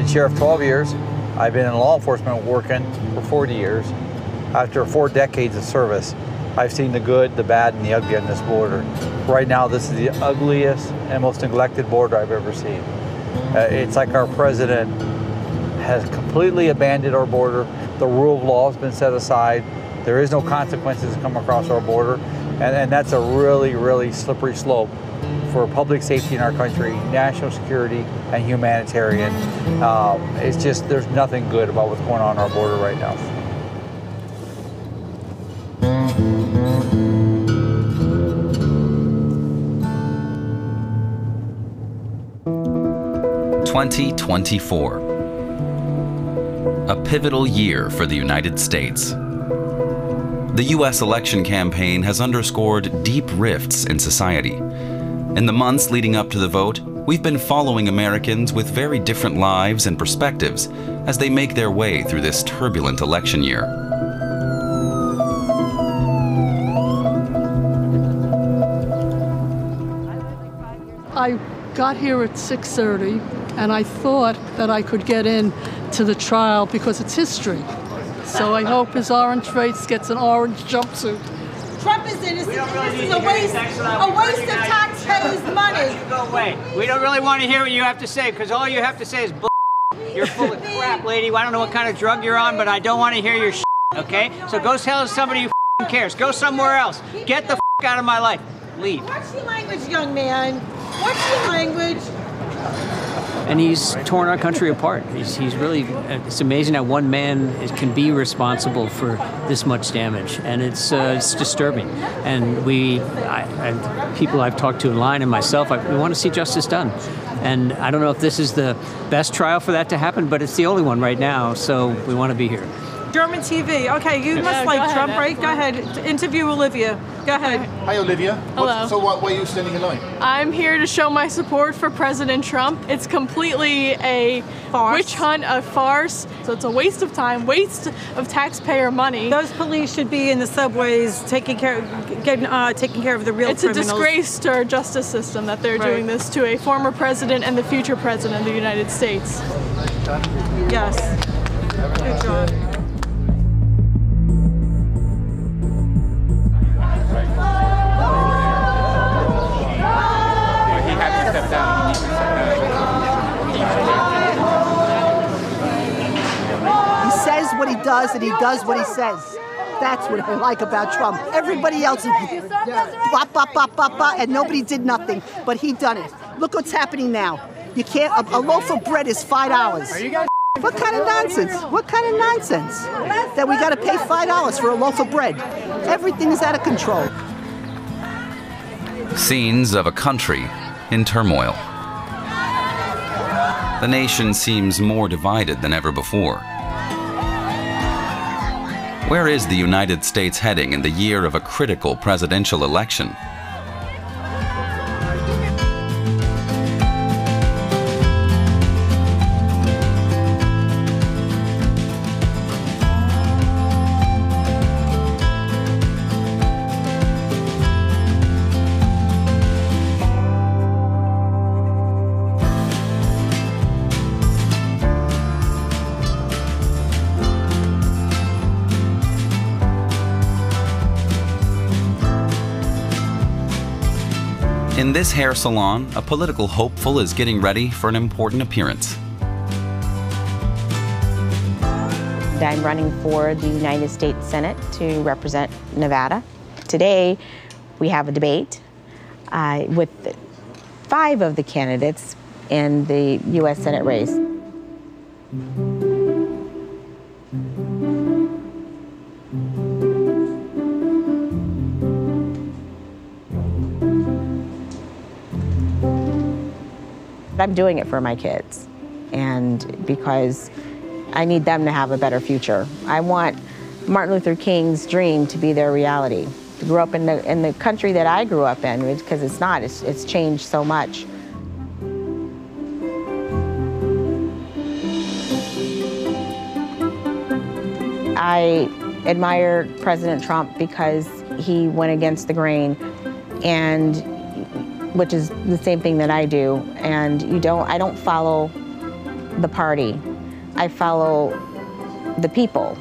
sheriff 12 years. I've been in law enforcement working for 40 years. After 4 decades of service, I've seen the good, the bad, and the ugly on this border. Right now, this is the ugliest and most neglected border I've ever seen. It's like our president has completely abandoned our border. The rule of law has been set aside. There is no consequences that come across our border. And that's a really, really slippery slope for public safety in our country, national security, and humanitarian. It's just, there's nothing good about what's going on our border right now. (2024), a pivotal year for the United States. The U.S. election campaign has underscored deep rifts in society. In the months leading up to the vote, we've been following Americans with very different lives and perspectives as they make their way through this turbulent election year. I got here at 6:30, and I thought that I could get in to the trial because it's history. So I hope his orange face gets an orange jumpsuit. Trump is innocent. This is a waste of taxpayers' money. Go away. We don't really want to hear what you have to say, because all you have to say is bull. You're full of crap, lady. I don't know what kind of drug you're on, but I don't want to hear your shit, okay? So go tell somebody who cares. Go somewhere else. Get the out of my life. Leave. Watch your language, young man. Watch your language. And he's torn our country apart. He's really, it's amazing how one man can be responsible for this much damage. And it's disturbing. And people I've talked to in line and myself, we want to see justice done. And I don't know if this is the best trial for that to happen, but it's the only one right now, so we want to be here. German TV. Okay, you must like Trump, right? Go ahead. Interview Olivia. Go ahead. Hi, Olivia. Hello. So why are you standing in line? I'm here to show my support for President Trump. It's completely a witch hunt, a farce. So it's a waste of time, waste of taxpayer money. Those police should be in the subways taking care of the real criminals. It's a disgrace to our justice system that they're doing this to a former president and the future president of the United States. Yes. Good job. He says what he does, and he does what he says. That's what I like about Trump. Everybody else is bop, bop, bop, bop, bop, and nobody did nothing, but he done it. Look what's happening now. You can't. A loaf of bread is $5. Are you guys? What kind of nonsense? What kind of nonsense? That we got to pay $5 for a loaf of bread. Everything is out of control. Scenes of a country in turmoil. The nation seems more divided than ever before. Where is the United States heading in the year of a critical presidential election? In this hair salon, a political hopeful is getting ready for an important appearance. I'm running for the United States Senate to represent Nevada. Today, we have a debate with 5 of the candidates in the U.S. Senate race. I'm doing it for my kids, and because I need them to have a better future. I want Martin Luther King's dream to be their reality. I grew up in the country that I grew up in, because it's not. It's changed so much. I admire President Trump because he went against the grain, and which is the same thing that I do. And I don't follow the party. I follow the people.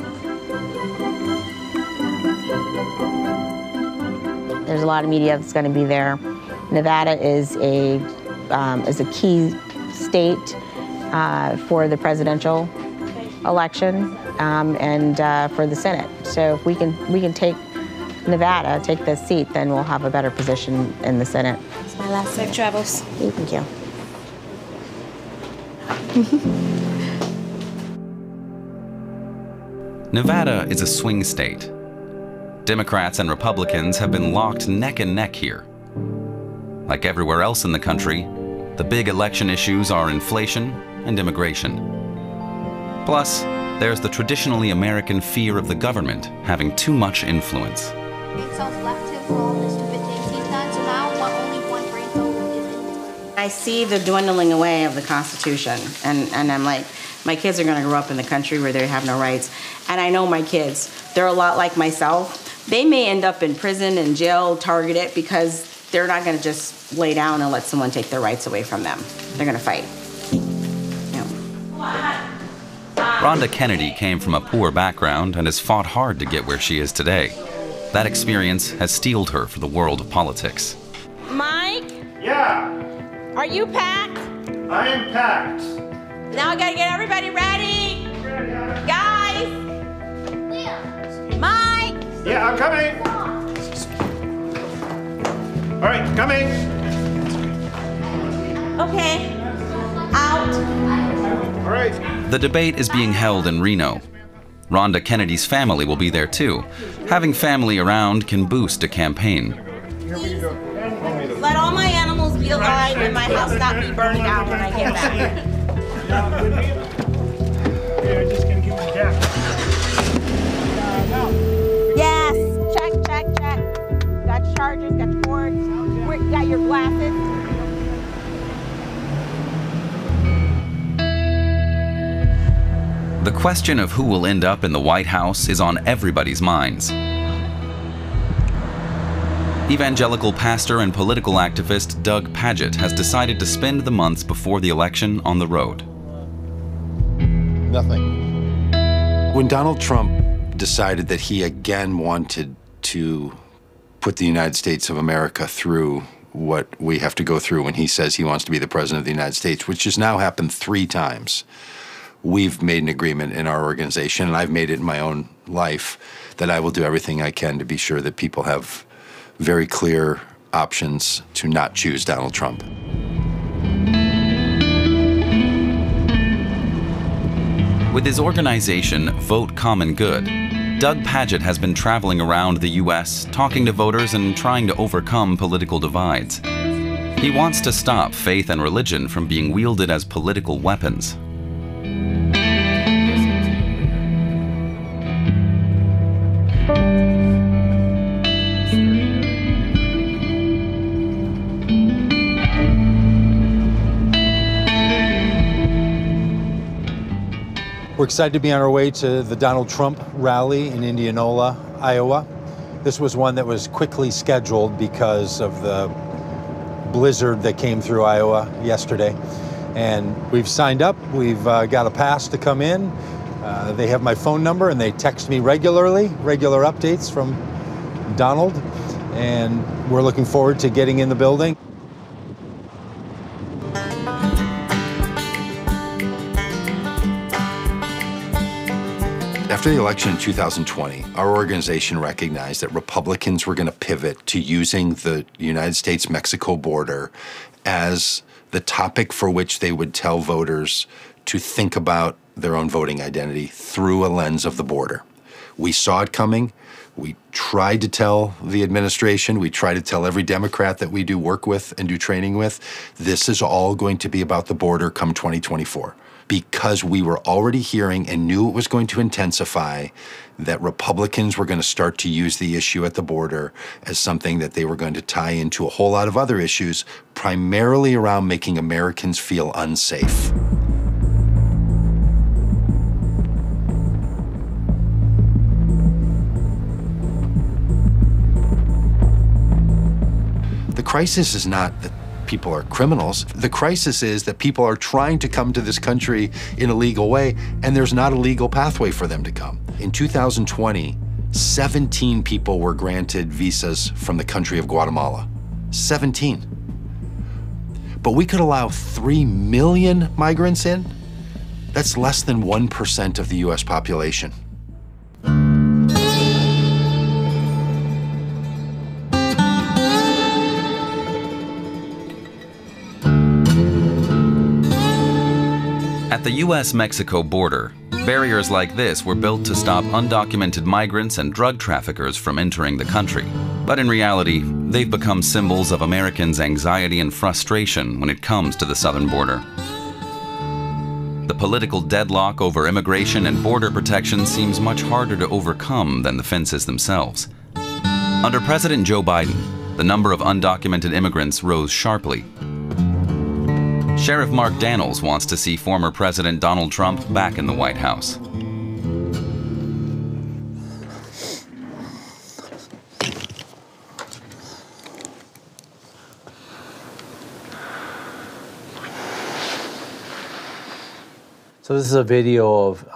There's a lot of media that's going to be there. Nevada is a key state for the presidential election and for the Senate. So if we can take Nevada, take this seat, then we'll have a better position in the Senate. It's my last safe travels. Thank you. Nevada is a swing state. Democrats and Republicans have been locked neck and neck here. Like everywhere else in the country, the big election issues are inflation and immigration. Plus, there's the traditionally American fear of the government having too much influence. I see the dwindling away of the Constitution, and I'm like, my kids are going to grow up in the country where they have no rights. And I know my kids, they're a lot like myself. They may end up in prison and jail, targeted, because they're not going to just lay down and let someone take their rights away from them. They're going to fight. Rhonda Kennedy came from a poor background and has fought hard to get where she is today. That experience has steeled her for the world of politics. Mike? Yeah? Are you packed? I am packed. Now I gotta get everybody ready. Guys! Mike! Yeah, I'm coming. All right, coming. Okay. Out. All right. The debate is being held in Reno. Rhonda Kennedy's family will be there too. Having family around can boost a campaign. Let all my animals be alive and my house not be burned down when I get back. Yes. Check. Got chargers, got cords. Got your glasses. The question of who will end up in the White House is on everybody's minds. Evangelical pastor and political activist Doug Padgett has decided to spend the months before the election on the road. Nothing. When Donald Trump decided that he again wanted to put the United States of America through what we have to go through when he says he wants to be the president of the United States, which has now happened 3 times, we've made an agreement in our organization, and I've made it in my own life, that I will do everything I can to be sure that people have very clear options to not choose Donald Trump. With his organization, Vote Common Good, Doug Padgett has been traveling around the U.S., talking to voters and trying to overcome political divides. He wants to stop faith and religion from being wielded as political weapons. We're excited to be on our way to the Donald Trump rally in Indianola, Iowa. This was one that was quickly scheduled because of the blizzard that came through Iowa yesterday. And we've signed up, we've got a pass to come in. They have my phone number and they text me regularly, regular updates from Donald. And we're looking forward to getting in the building. After the election in 2020, our organization recognized that Republicans were going to pivot to using the United States-Mexico border as the topic for which they would tell voters to think about their own voting identity through a lens of the border. We saw it coming. We tried to tell the administration, we tried to tell every Democrat that we do work with and do training with, this is all going to be about the border come 2024. Because we were already hearing and knew it was going to intensify, that Republicans were going to start to use the issue at the border as something that they were going to tie into a whole lot of other issues, primarily around making Americans feel unsafe. The crisis is not people are criminals. The crisis is that people are trying to come to this country in a legal way, and there's not a legal pathway for them to come. In 2020, 17 people were granted visas from the country of Guatemala. 17. But we could allow 3 million migrants in? That's less than 1% of the US population. At the US-Mexico border, barriers like this were built to stop undocumented migrants and drug traffickers from entering the country. But in reality, they've become symbols of Americans' anxiety and frustration when it comes to the southern border. The political deadlock over immigration and border protection seems much harder to overcome than the fences themselves. Under President Joe Biden, the number of undocumented immigrants rose sharply. Sheriff Mark Daniels wants to see former President Donald Trump back in the White House. So this is a video of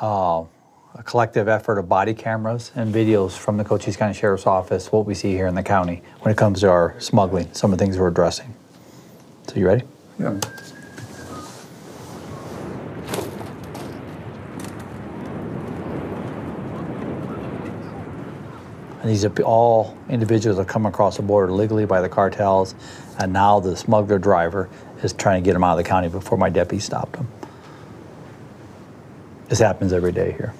a collective effort of body cameras and videos from the Cochise County Sheriff's Office, what we see here in the county when it comes to our smuggling, some of the things we're addressing. So you ready? Yeah. And these are all individuals that come across the border legally by the cartels, and now the smuggler driver is trying to get them out of the county before my deputy stopped them. This happens every day here.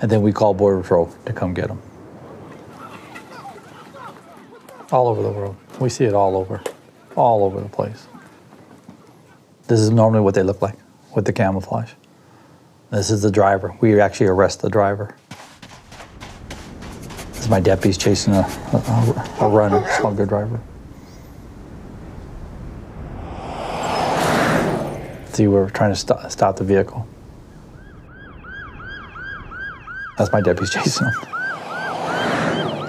And then we call Border Patrol to come get them. All over the world. We see it all over the place. This is normally what they look like with the camouflage. This is the driver. We actually arrest the driver. This is my deputies chasing a runner, smuggler driver. See, we're trying to stop the vehicle. That's my deputies chasing them.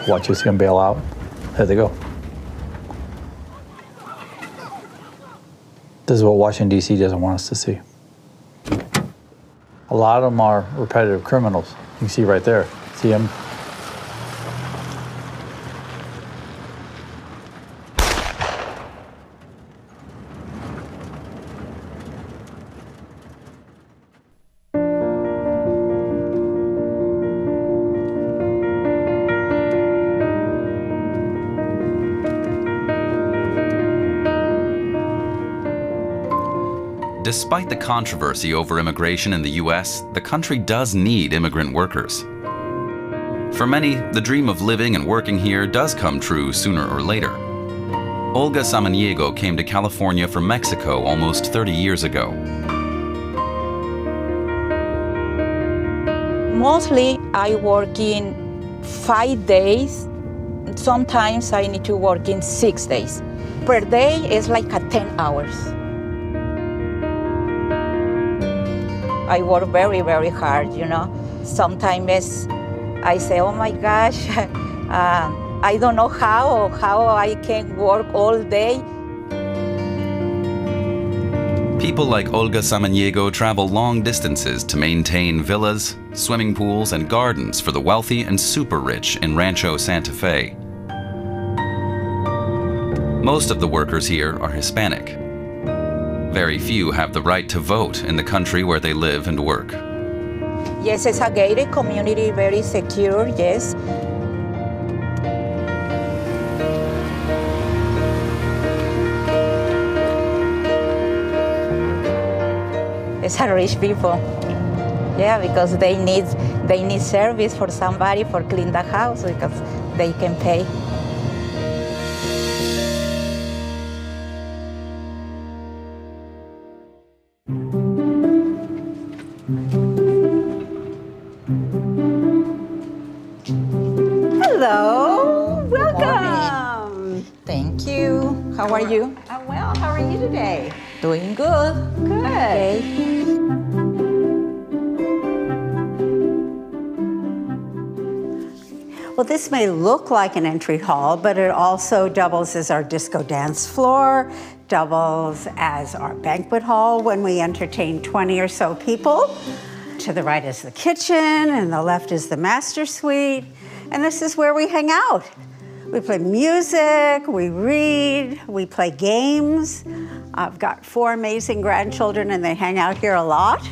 Watch you see them bail out. There they go. This is what Washington, D.C. doesn't want us to see. A lot of them are repetitive criminals. You can see right there. See them? Despite the controversy over immigration in the U.S., the country does need immigrant workers. For many, the dream of living and working here does come true sooner or later. Olga Samaniego came to California from Mexico almost 30 years ago. Mostly I work in 5 days. Sometimes I need to work in 6 days. Per day is like 10 hours. I work very, very hard, you know. Sometimes I say, oh my gosh, I don't know how I can work all day. People like Olga Samaniego travel long distances to maintain villas, swimming pools, and gardens for the wealthy and super rich in Rancho Santa Fe. Most of the workers here are Hispanic. Very few have the right to vote in the country where they live and work. Yes, it's a gated community, very secure, yes. It's a rich people. Yeah, because they need service for somebody for clean the house because they can pay. Hello, welcome. Thank you. How are you? I'm well. How are you today? Doing good. Good. Okay. Well, this may look like an entry hall, but it also doubles as our disco dance floor, doubles as our banquet hall when we entertain 20 or so people. To the right is the kitchen, and the left is the master suite. And this is where we hang out. We play music, we read, we play games. I've got 4 amazing grandchildren, and they hang out here a lot.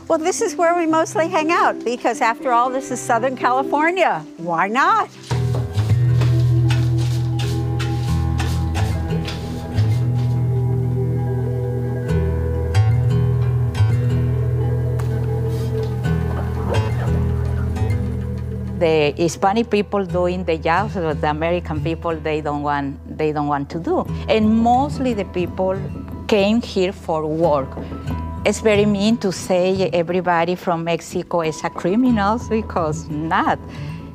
Well, this is where we mostly hang out, because after all, this is Southern California. Why not? The Hispanic people doing the jobs that the American people they don't want to do, and mostly the people came here for work. It's very mean to say everybody from Mexico is a criminal, because not.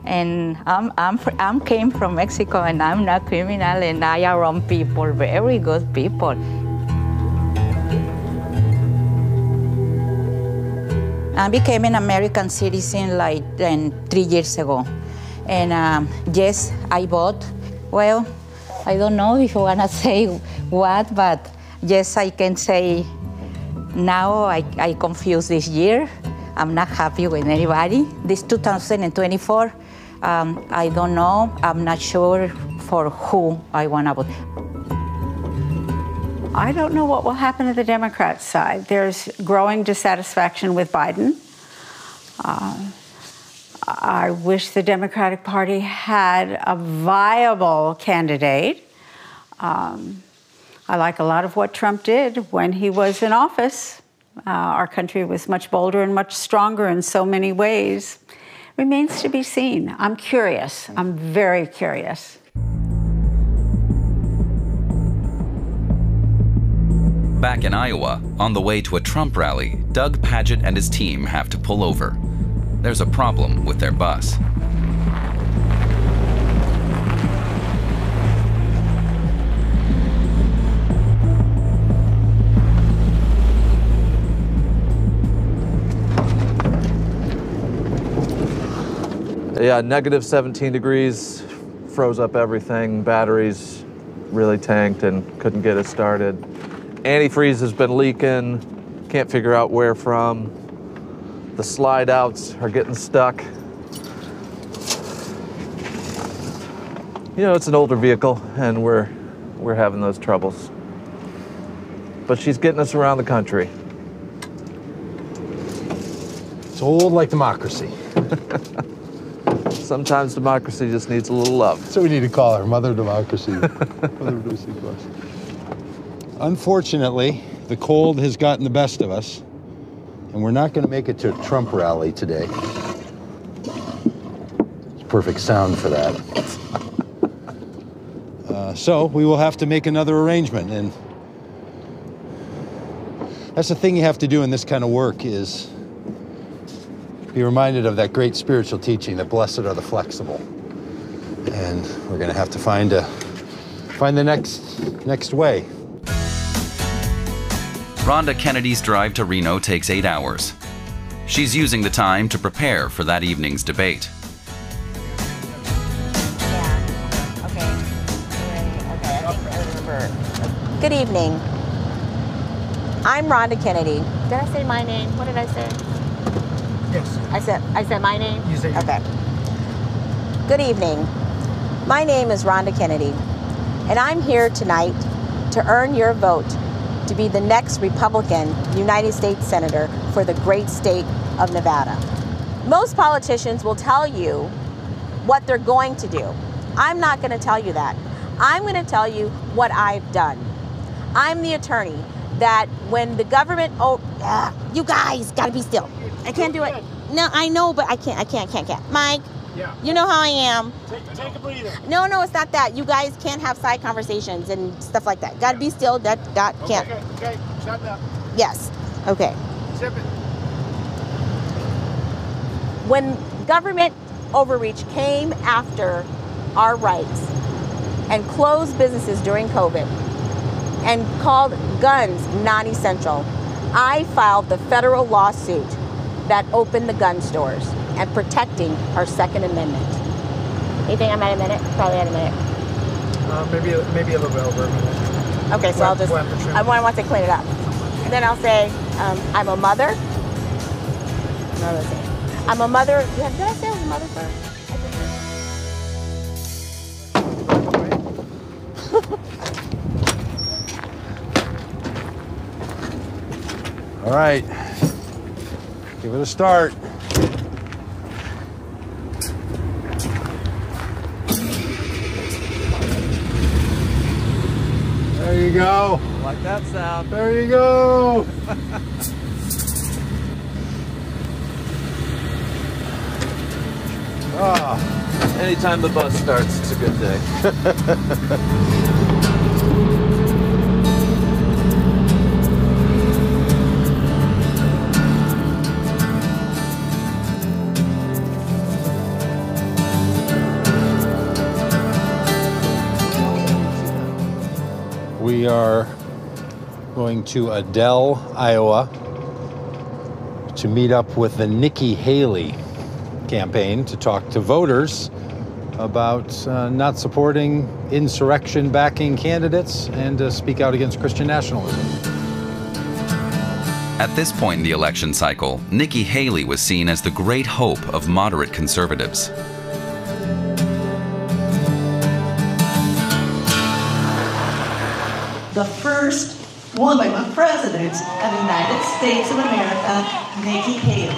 And I'm came from Mexico, and I'm not criminal, and I are around people, very good people. I became an American citizen like 3 years ago. And yes, I vote. Well, I don't know if you wanna say what, but yes, I can say now I confused this year. I'm not happy with anybody. This 2024, I don't know. I'm not sure for who I wanna vote. I don't know what will happen to the Democrat side. There's growing dissatisfaction with Biden. I wish the Democratic Party had a viable candidate. I like a lot of what Trump did when he was in office. Our country was much bolder and much stronger in so many ways. Remains to be seen. I'm curious. I'm very curious. Back in Iowa, on the way to a Trump rally, Doug Padgett and his team have to pull over. There's a problem with their bus. Yeah, negative 17 degrees, froze up everything, batteries really tanked and couldn't get it started. Antifreeze has been leaking, can't figure out where from. The slide outs are getting stuck. You know, it's an older vehicle and we're having those troubles. But she's getting us around the country. It's old like democracy. Sometimes democracy just needs a little love. So we need to call her Mother Democracy. Mother Democracy Plus. Unfortunately, the cold has gotten the best of us, and we're not going to make it to a Trump rally today. It's perfect sound for that. So we will have to make another arrangement, and that's the thing you have to do in this kind of work, is be reminded of that great spiritual teaching that blessed are the flexible. And we're going to have to find the next way. Rhonda Kennedy's drive to Reno takes 8 hours. She's using the time to prepare for that evening's debate. Good evening. I'm Rhonda Kennedy. Did I say my name? What did I say? Yes. I said my name? You said okay. Good evening. My name is Rhonda Kennedy, and I'm here tonight to earn your vote to be the next Republican United States Senator for the great state of Nevada. Most politicians will tell you what they're going to do. I'm not going to tell you that. I'm going to tell you what I've done. I'm the attorney that when the government, you guys gotta be still. I can't do it. No, I know, but I can't. Mike, yeah. You know how I am. Take a breather. No, it's not that. You guys can't have side conversations and stuff like that. Gotta be still. That can't. Okay, shut up. Yes. Okay. Zip it. When government overreach came after our rights and closed businesses during COVID and called guns non-essential, I filed the federal lawsuit that opened the gun stores and protecting our Second Amendment. You think I'm at a minute? Probably at a minute. Maybe a little bit over a minute. Okay, so I'll just, I want to clean it up. And then I'll say, I'm a mother. No, let's see. I'm a mother. Did I say I was a mother first? All right, give it a start. There you go. Like that sound. There you go. Anytime the bus starts, it's a good day. We are going to Adel, Iowa, to meet up with the Nikki Haley campaign to talk to voters about not supporting insurrection-backing candidates and to speak out against Christian nationalism. At this point in the election cycle, Nikki Haley was seen as the great hope of moderate conservatives. The first woman president of the United States of America, Nikki Haley.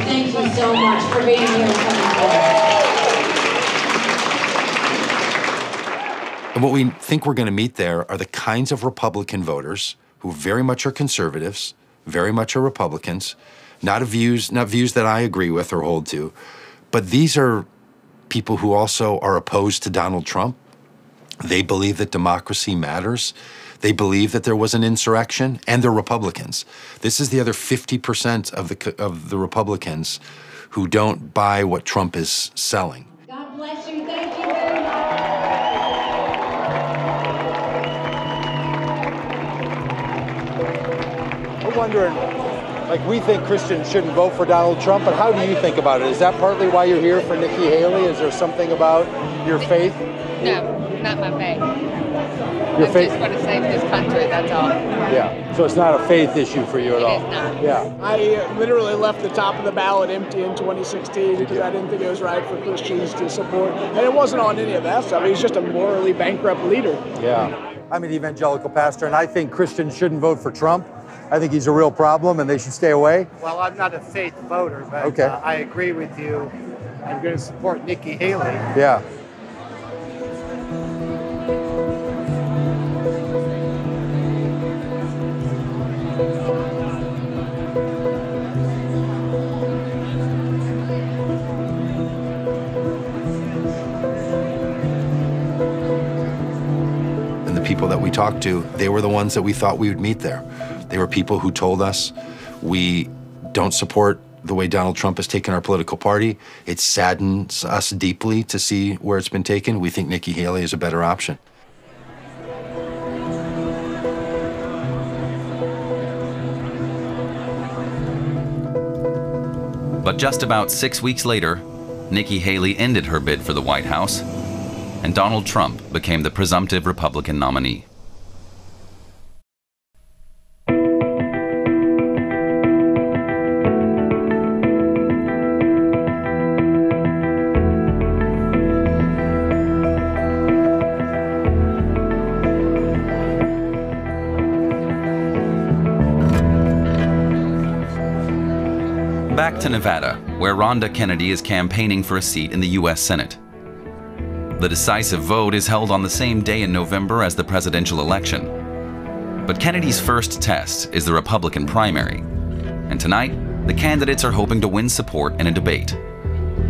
Thank you so much for being here and coming forward. And what we think we're going to meet there are the kinds of Republican voters who very much are conservatives, very much are Republicans, not views that I agree with or hold to, but these are people who also are opposed to Donald Trump. They believe that democracy matters. They believe that there was an insurrection, and they're Republicans. This is the other 50% of the Republicans who don't buy what Trump is selling. God bless you. Thank you very much. I'm wondering, like, we think Christians shouldn't vote for Donald Trump, but how do you think about it? Is that partly why you're here for Nikki Haley? Is there something about your faith? No, not my faith. Your faith? I'm just going to save this country, that's all. Yeah, so it's not a faith issue for you at all? It is not. Yeah. I literally left the top of the ballot empty in 2016 because I didn't think it was right for Christians to support. And it wasn't on any of that stuff. He's just a morally bankrupt leader. Yeah. I'm an evangelical pastor, and I think Christians shouldn't vote for Trump. I think he's a real problem, and they should stay away. Well, I'm not a faith voter, but okay. I agree with you. I'm going to support Nikki Haley. Yeah. And the people that we talked to, they were the ones that we thought we would meet there. They were people who told us, we don't support the way Donald Trump has taken our political party. It saddens us deeply to see where it's been taken. We think Nikki Haley is a better option. But just about 6 weeks later, Nikki Haley ended her bid for the White House, and Donald Trump became the presumptive Republican nominee. Back to Nevada, where Rhonda Kennedy is campaigning for a seat in the U.S. Senate. The decisive vote is held on the same day in November as the presidential election. But Kennedy's first test is the Republican primary. And tonight, the candidates are hoping to win support in a debate.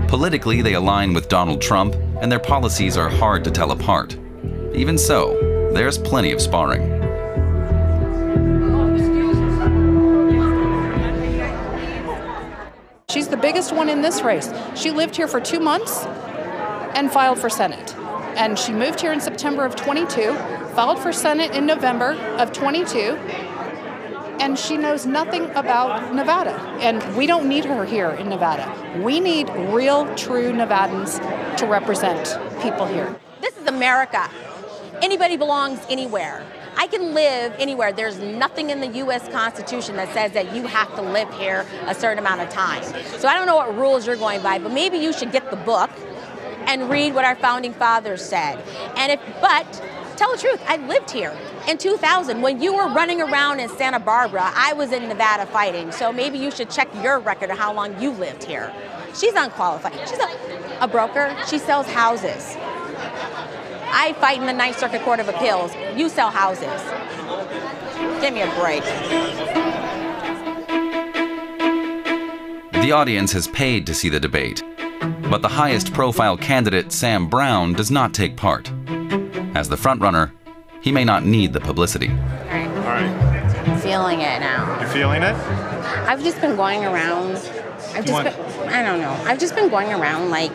Politically, they align with Donald Trump, and their policies are hard to tell apart. Even so, there's plenty of sparring. She's the biggest one in this race. She lived here for 2 months, and filed for Senate. And she moved here in September of 22, filed for Senate in November of 22, and she knows nothing about Nevada. And we don't need her here in Nevada. We need real, true Nevadans to represent people here. This is America. Anybody belongs anywhere. I can live anywhere. There's nothing in the U.S. Constitution that says that you have to live here a certain amount of time. So I don't know what rules you're going by, but maybe you should get the book and read what our founding fathers said. But tell the truth, I lived here in 2000. When you were running around in Santa Barbara, I was in Nevada fighting. So maybe you should check your record of how long you lived here. She's unqualified. She's a broker. She sells houses. I fight in the Ninth Circuit Court of Appeals. You sell houses. Give me a break. The audience has paid to see the debate, but the highest profile candidate, Sam Brown, does not take part. As the frontrunner, he may not need the publicity. All right. I'm feeling it now. You're feeling it? I've just been going around. I've just been going around like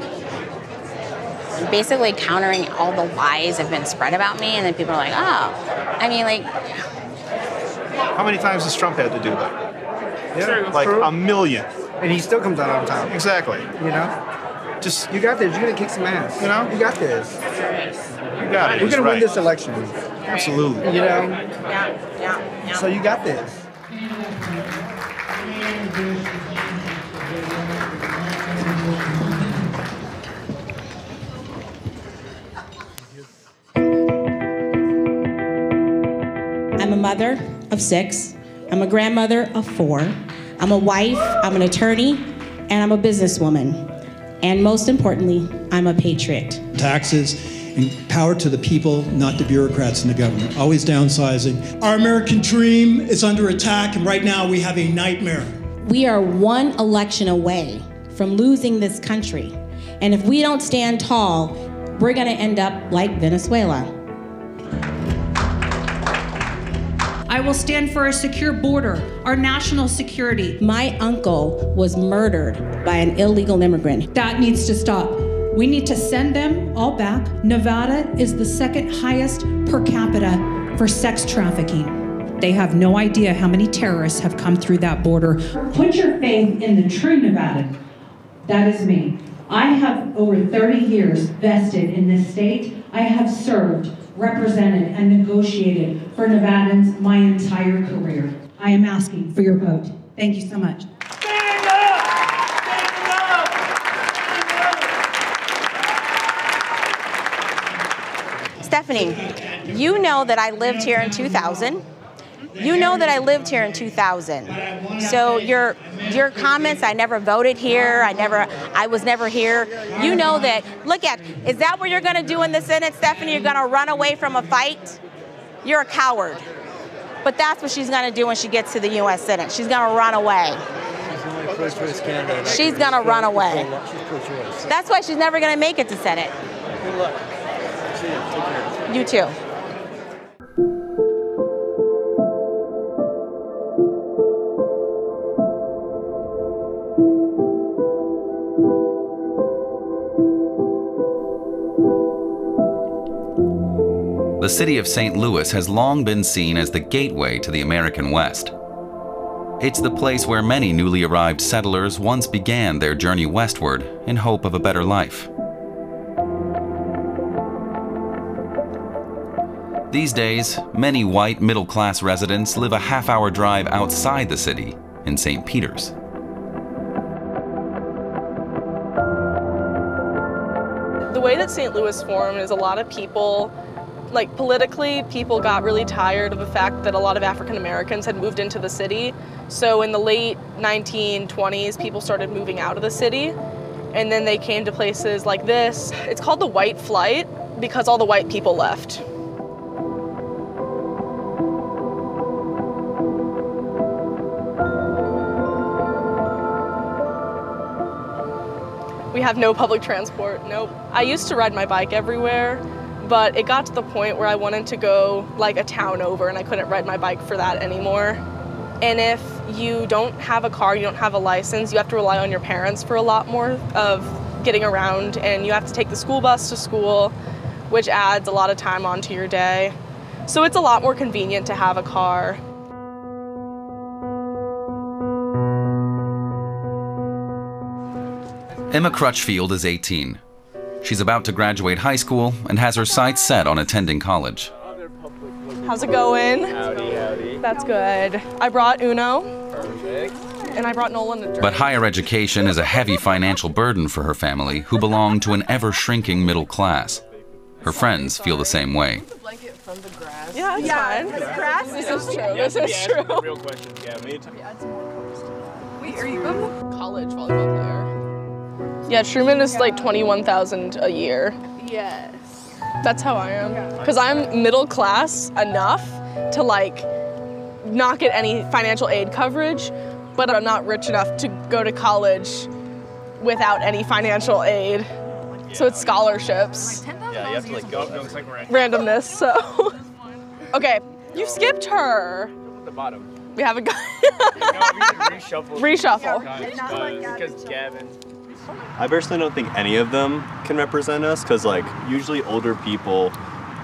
basically countering all the lies that have been spread about me, and then people are like, oh. I mean, like. How many times has Trump had to do that? Yeah, like true. 1 million. And he still comes out on top. Exactly. You know? Just, you got this. You're going to kick some ass. You know? You got this. You got it. We're going to win right. this election. Absolutely. You know? Yeah. So you got this. I'm a mother of 6. I'm a grandmother of 4. I'm a wife, I'm an attorney, and I'm a businesswoman. And most importantly, I'm a patriot. Taxes and power to the people, not the bureaucrats in the government. Always downsizing. Our American dream is under attack, and right now we have a nightmare. We are one election away from losing this country. And if we don't stand tall, we're gonna end up like Venezuela. I will stand for a secure border, our national security. My uncle was murdered by an illegal immigrant. That needs to stop. We need to send them all back. Nevada is the second highest per capita for sex trafficking. They have no idea how many terrorists have come through that border. Put your faith in the true Nevadan. That is me. I have over 30 years vested in this state. I have served, represented, and negotiated for Nevadans my entire career. I am asking for your vote. Thank you so much. Stephanie, you know that I lived here in 2000. You know that I lived here in 2000. So your comments, I never voted here, I was never here. You know that, is that what you're gonna do in the Senate, Stephanie? You're gonna run away from a fight? You're a coward. But that's what she's gonna do when she gets to the US Senate. She's gonna run away. She's gonna run away. That's why she's never gonna make it to Senate. Good luck. See you. Take care. You too. The city of St. Louis has long been seen as the gateway to the American West. It's the place where many newly arrived settlers once began their journey westward in hope of a better life. These days, many white middle-class residents live a half-hour drive outside the city in St. Peters. The way that St. Louis formed is a lot of people, politically, people got really tired of the fact that a lot of African Americans had moved into the city. So in the late 1920s, people started moving out of the city, and then they came to places like this. It's called the White Flight because all the white people left. We have no public transport, nope. I used to ride my bike everywhere, but it got to the point where I wanted to go a town over and I couldn't ride my bike for that anymore. And if you don't have a car, you don't have a license, you have to rely on your parents for a lot more of getting around, and you have to take the school bus to school, which adds a lot of time onto your day. So it's a lot more convenient to have a car. Emma Crutchfield is 18. She's about to graduate high school and has her sights set on attending college. How's it going? Howdy, howdy. That's good. I brought Uno. Perfect. And I brought Nolan a drink. But higher education is a heavy financial burden for her family, who belong to an ever-shrinking middle class. Her friends feel the same way. Yeah, it's fine. Grass. This is true. This is true. Real questions, yeah. Wait, are you a college volleyball player? Yeah, Truman is like $21,000 a year. Yes. That's how I am. Because I'm middle class enough to like not get any financial aid coverage, but I'm not rich enough to go to college without any financial aid. So it's scholarships. Yeah, you have to like go it's like we're at Randomness, so. Okay, you skipped her. the bottom. We haven't got. Reshuffle. Reshuffle. Because Gavin. I personally don't think any of them can represent us, because like usually older people,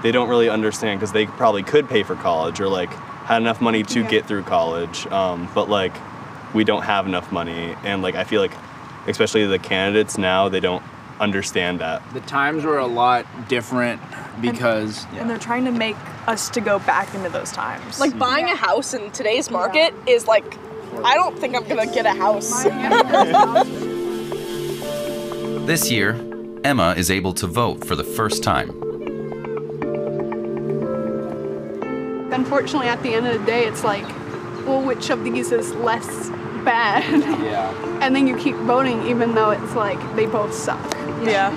they don't really understand, because they probably could pay for college or like had enough money to get through college, but like we don't have enough money, and like I feel like especially the candidates now, they don't understand that. The times were a lot different because and they're trying to make us to go back into those times. Like buying a house in today's market is like, I don't think I'm gonna get a house. This year, Emma is able to vote for the first time. Unfortunately, at the end of the day, it's like, well, which of these is less bad? Yeah. And then you keep voting even though it's like they both suck. Yeah.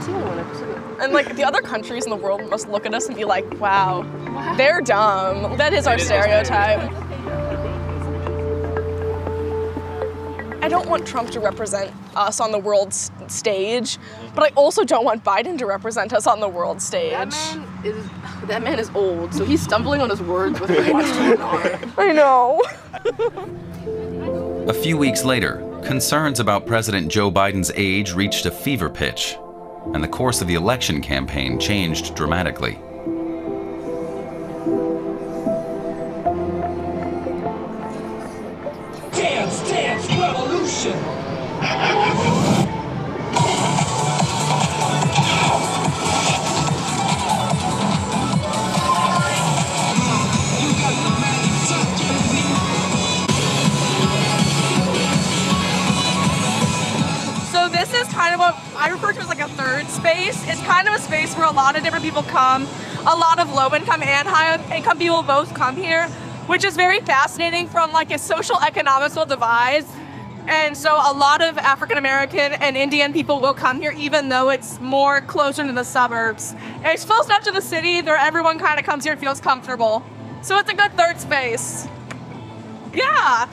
And like the other countries in the world must look at us and be like, wow, they're dumb. That is our stereotype. I don't want Trump to represent us on the world stage, but I also don't want Biden to represent us on the world stage. That man is old, so he's stumbling on his words with I know. A few weeks later, concerns about President Joe Biden's age reached a fever pitch, and the course of the election campaign changed dramatically. Dance, dance, revolution! So this is kind of what I refer to as like a third space. It's kind of a space where a lot of different people come. A lot of low-income and high-income people both come here, which is very fascinating from like a social economical divide. And so a lot of African American and Indian people will come here even though it's more closer to the suburbs. And it's close enough to the city that everyone kind of comes here and feels comfortable. So it's a good third space. Yeah.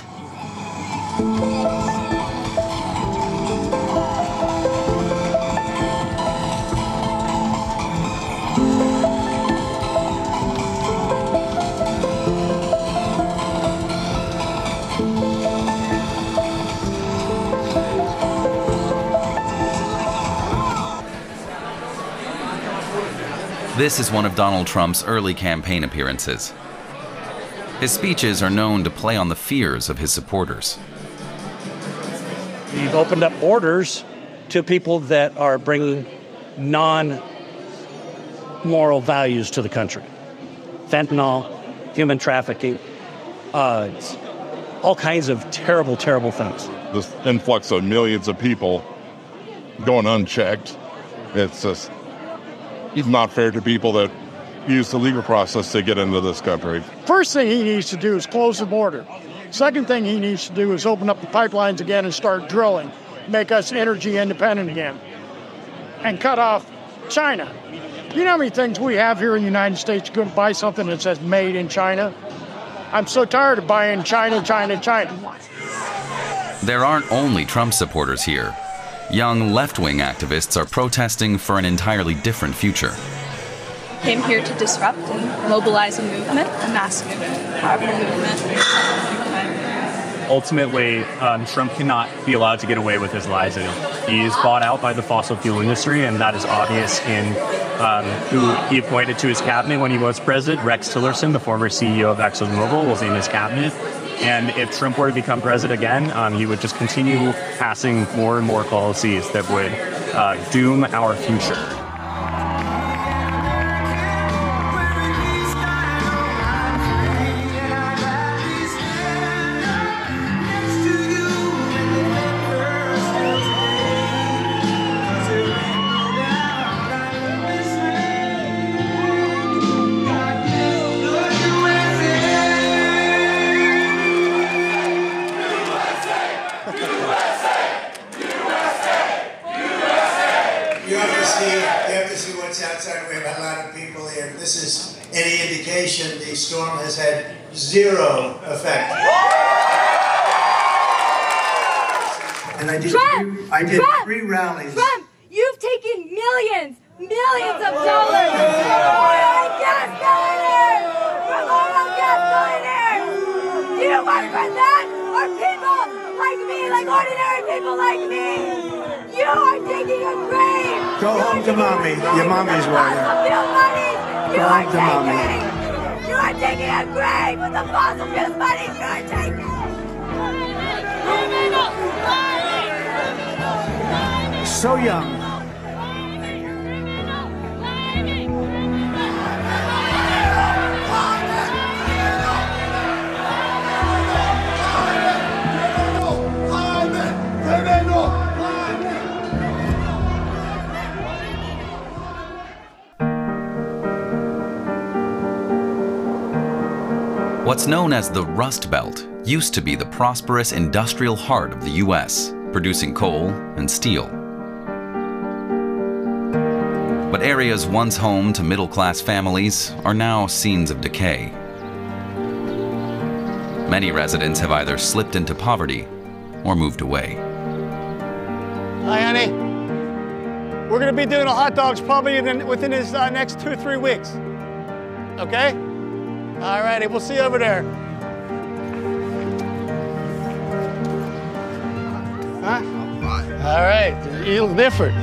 This is one of Donald Trump's early campaign appearances. His speeches are known to play on the fears of his supporters. We've opened up borders to people that are bringing non-moral values to the country. Fentanyl, human trafficking, all kinds of terrible, terrible things. This influx of millions of people going unchecked, it's just not fair to people that use the legal process to get into this country. First thing he needs to do is close the border. Second thing he needs to do is open up the pipelines again and start drilling, make us energy independent again, and cut off China. You know how many things we have here in the United States? You go to buy something that says made in China? I'm so tired of buying China, China, China. There aren't only Trump supporters here. Young left-wing activists are protesting for an entirely different future. Came here to disrupt and mobilize a movement, a mass movement, powerful movement. ultimately, Trump cannot be allowed to get away with his lies. He is bought out by the fossil fuel industry, and that is obvious in who he appointed to his cabinet when he was president. Rex Tillerson, the former CEO of ExxonMobil, was in his cabinet. And if Trump were to become president again, he would just continue passing more and more policies that would doom our future. The storm has had zero effect. And I did three rallies. Trump, you've taken millions of dollars from oil gas billionaires! Do you work for that? Or people like me, like ordinary people like me? You are digging a grave! Go home to mommy. Your mommy's worried. Go home to mommy. You are taking a grave with the fossil fuels money you are taking! So young. What's known as the Rust Belt used to be the prosperous industrial heart of the U.S., producing coal and steel. But areas once home to middle-class families are now scenes of decay. Many residents have either slipped into poverty or moved away. Hi, honey. We're going to be doing the hot dogs probably within this next 2 or 3 weeks. Okay? All righty, we'll see you over there. Huh? All right, you look different.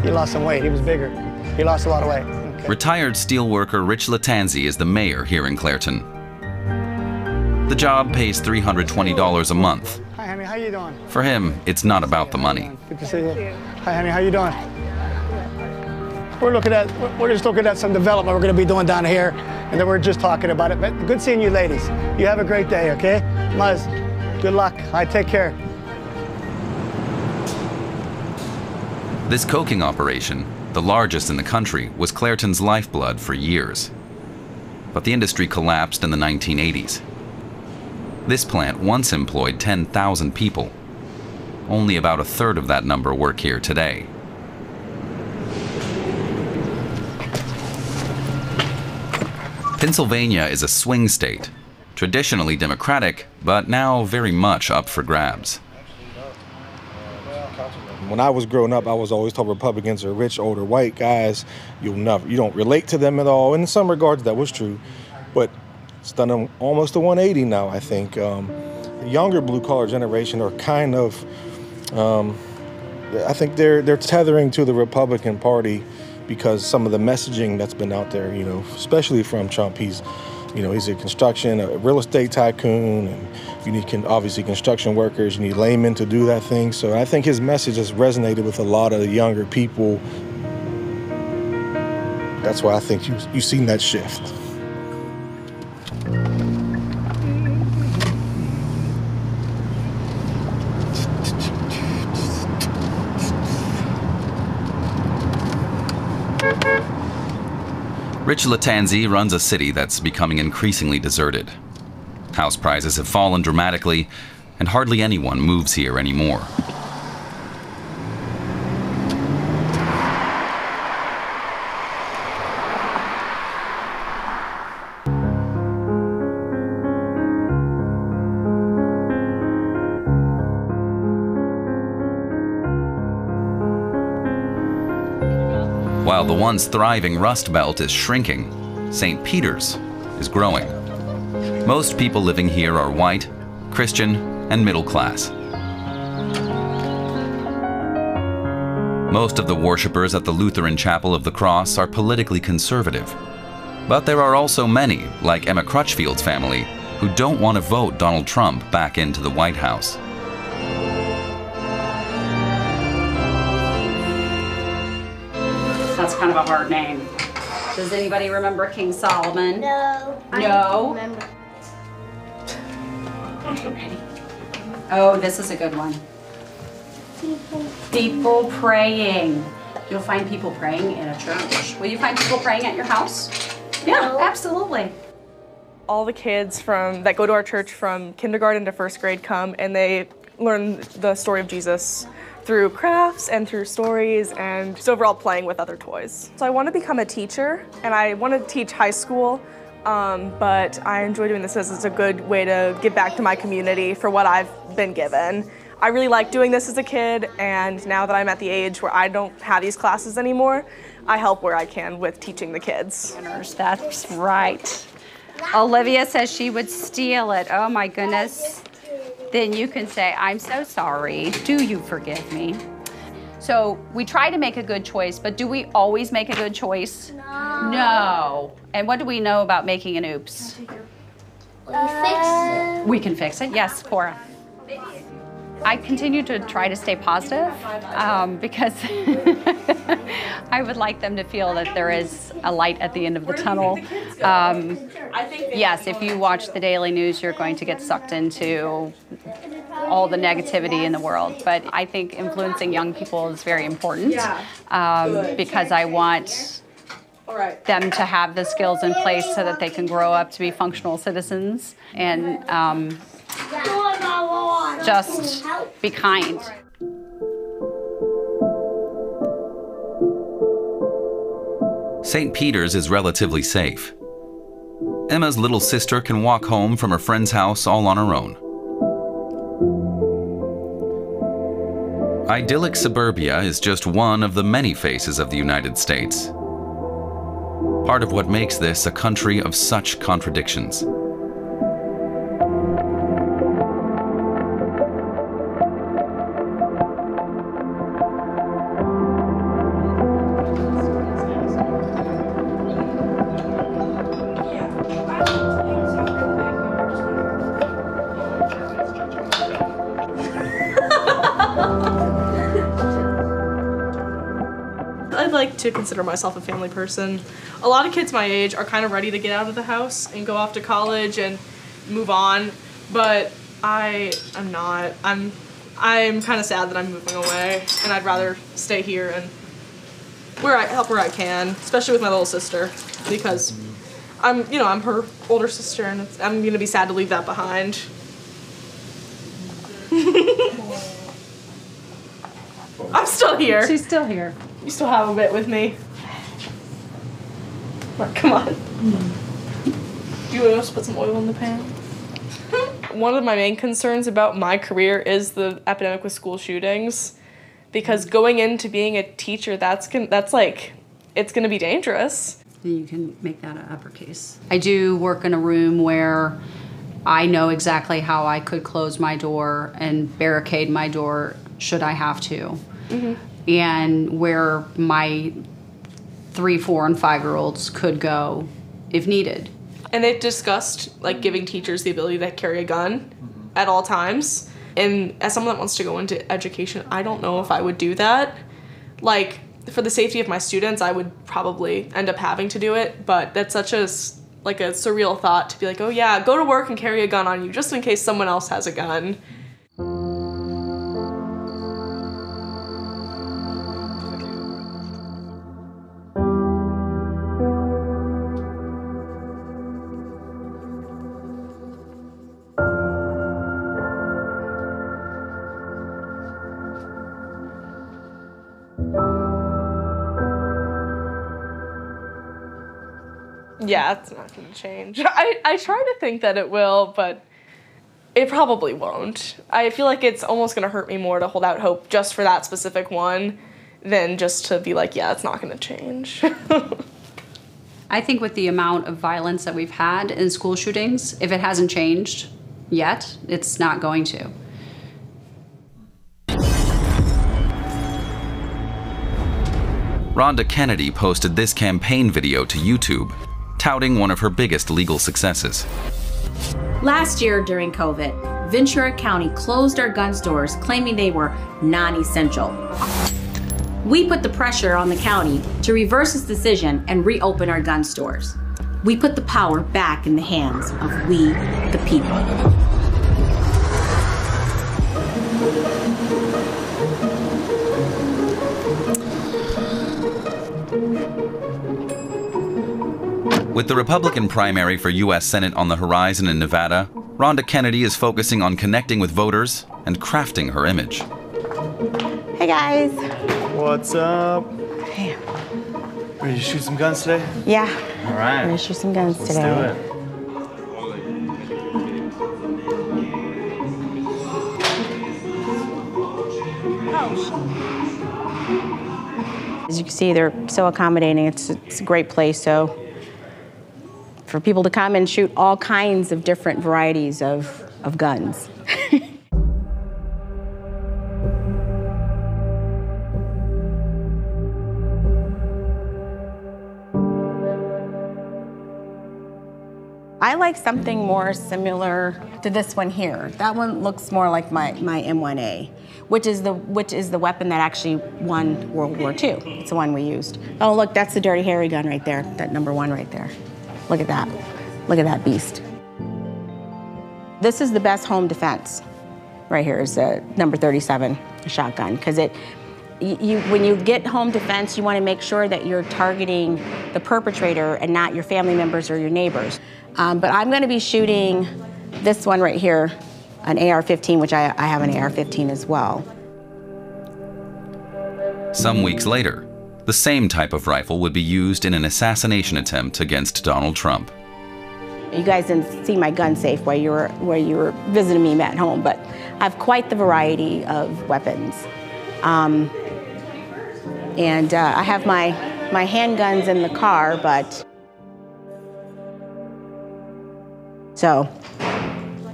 He lost some weight, he was bigger. He lost a lot of weight. Okay. Retired steelworker Rich Latanzi is the mayor here in Clairton. The job pays $320 a month. Hi, honey, how you doing? For him, it's not about the money. Good to see you. Hi, honey, how you doing? We're just looking at some development we're going to be doing down here, and then we're just talking about it. But good seeing you ladies. You have a great day, okay? Muzz, good luck. Take care. This coking operation, the largest in the country, was Clairton's lifeblood for years. But the industry collapsed in the 1980s. This plant once employed 10,000 people. Only about a third of that number work here today. Pennsylvania is a swing state, traditionally Democratic, but now very much up for grabs. When I was growing up, I was always told Republicans are rich, older, white guys. You don't relate to them at all. In some regards, that was true, but it's done almost a 180 now, I think. The younger blue-collar generation are kind of, I think they're tethering to the Republican Party because some of the messaging that's been out there, especially from Trump. He's a real estate tycoon, and you need obviously construction workers, you need laymen to do that thing. So I think his message has resonated with a lot of the younger people. That's why I think you've seen that shift. Rich Latanzi runs a city that's becoming increasingly deserted. House prices have fallen dramatically, and hardly anyone moves here anymore. While the once thriving Rust Belt is shrinking, St. Peter's is growing. Most people living here are white, Christian, and middle class. Most of the worshippers at the Lutheran Chapel of the Cross are politically conservative. But there are also many, like Emma Crutchfield's family, who don't want to vote Donald Trump back into the White House. That's kind of a hard name. Does anybody remember King Solomon? No. No? Oh, this is a good one. People praying. You'll find people praying in a church. Will you find people praying at your house? Yeah, absolutely. All the kids that go to our church from kindergarten to first grade come and they learn the story of Jesus through crafts and through stories and just overall playing with other toys. So I want to become a teacher and I want to teach high school, but I enjoy doing this as it's a good way to give back to my community for what I've been given. I really like doing this as a kid, and now that I'm at the age where I don't have these classes anymore, I help where I can with teaching the kids. That's right. Olivia says she would steal it. Oh my goodness. Then you can say, I'm so sorry. Do you forgive me? So we try to make a good choice, but do we always make a good choice? No. No. And what do we know about making an oops? We can fix it. Yes, Cora. I continue to try to stay positive because I would like them to feel that there is a light at the end of the tunnel. Yes, if you watch the daily news, you're going to get sucked into all the negativity in the world. But I think influencing young people is very important because I want them to have the skills in place so that they can grow up to be functional citizens and just be kind. St. Peter's is relatively safe. Emma's little sister can walk home from her friend's house all on her own. Idyllic suburbia is just one of the many faces of the United States. Part of what makes this a country of such contradictions. I like to consider myself a family person. A lot of kids my age are kind of ready to get out of the house and go off to college and move on, but I am not. I'm kind of sad that I'm moving away, and I'd rather stay here and help where I can, especially with my little sister, because I'm her older sister, and I'm gonna be sad to leave that behind. I'm still here. She's still here. You still have a bit with me. Come on. Do you want us to put some oil in the pan? One of my main concerns about my career is the epidemic with school shootings, because going into being a teacher, it's gonna be dangerous. You can make that an uppercase. I do work in a room where I know exactly how I could close my door and barricade my door should I have to. Mm-hmm. And where my 3, 4, and 5-year-olds could go if needed. And they've discussed giving teachers the ability to carry a gun at all times. And as someone that wants to go into education, I don't know if I would do that. For the safety of my students, I would probably end up having to do it, but that's such a surreal thought to be like, oh yeah, go to work and carry a gun on you just in case someone else has a gun. Yeah, it's not going to change. I try to think that it will, but it probably won't. I feel like it's almost going to hurt me more to hold out hope just for that specific one than just to be like, yeah, it's not going to change. I think with the amount of violence that we've had in school shootings, if it hasn't changed yet, it's not going to. Rhonda Kennedy posted this campaign video to YouTube, touting one of her biggest legal successes. Last year during COVID, Ventura County closed our gun stores claiming they were non-essential. We put the pressure on the county to reverse this decision and reopen our gun stores. We put the power back in the hands of we, the people. With the Republican primary for U.S. Senate on the horizon in Nevada, Rhonda Kennedy is focusing on connecting with voters and crafting her image. Hey guys. What's up? Hey. Ready to shoot some guns today? Yeah. All right. We're gonna shoot some guns Let's today. do it. As you can see, they're so accommodating. It's a great place. So for people to come and shoot all kinds of different varieties of guns. I like something more similar to this one here. That one looks more like my M1A, which is the weapon that actually won World War II. It's the one we used. Oh, look, that's the Dirty Harry gun right there, that #1 right there. Look at that. Look at that beast. This is the best home defense. Right here is a number 37 shotgun, because when you get home defense, you want to make sure that you're targeting the perpetrator and not your family members or your neighbors. But I'm going to be shooting this one right here, an AR-15, which I have an AR-15 as well. Some weeks later, the same type of rifle would be used in an assassination attempt against Donald Trump. You guys didn't see my gun safe where you were visiting me at home, but I have quite the variety of weapons. And I have my handguns in the car, but so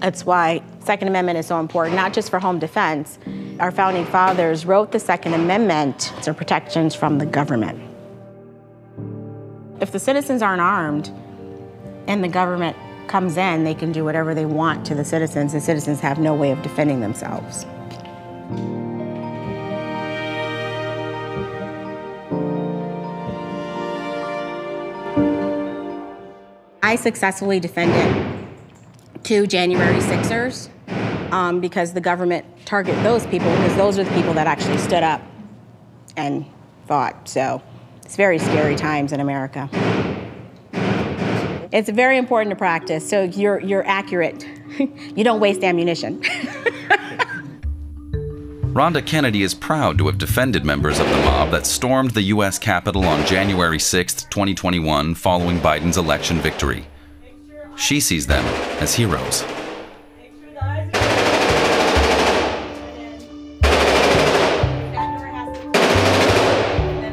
that's why Second Amendment is so important, not just for home defense. Our founding fathers wrote the Second Amendment for protections from the government. If the citizens aren't armed and the government comes in, they can do whatever they want to the citizens. The citizens have no way of defending themselves. I successfully defended 2 January 6ers because the government targeted those people, because those are the people that actually stood up and fought. So it's very scary times in America. It's very important to practice, so you're accurate. You don't waste ammunition. Rhonda Kennedy is proud to have defended members of the mob that stormed the U.S. Capitol on January 6, 2021, following Biden's election victory. She sees them as heroes.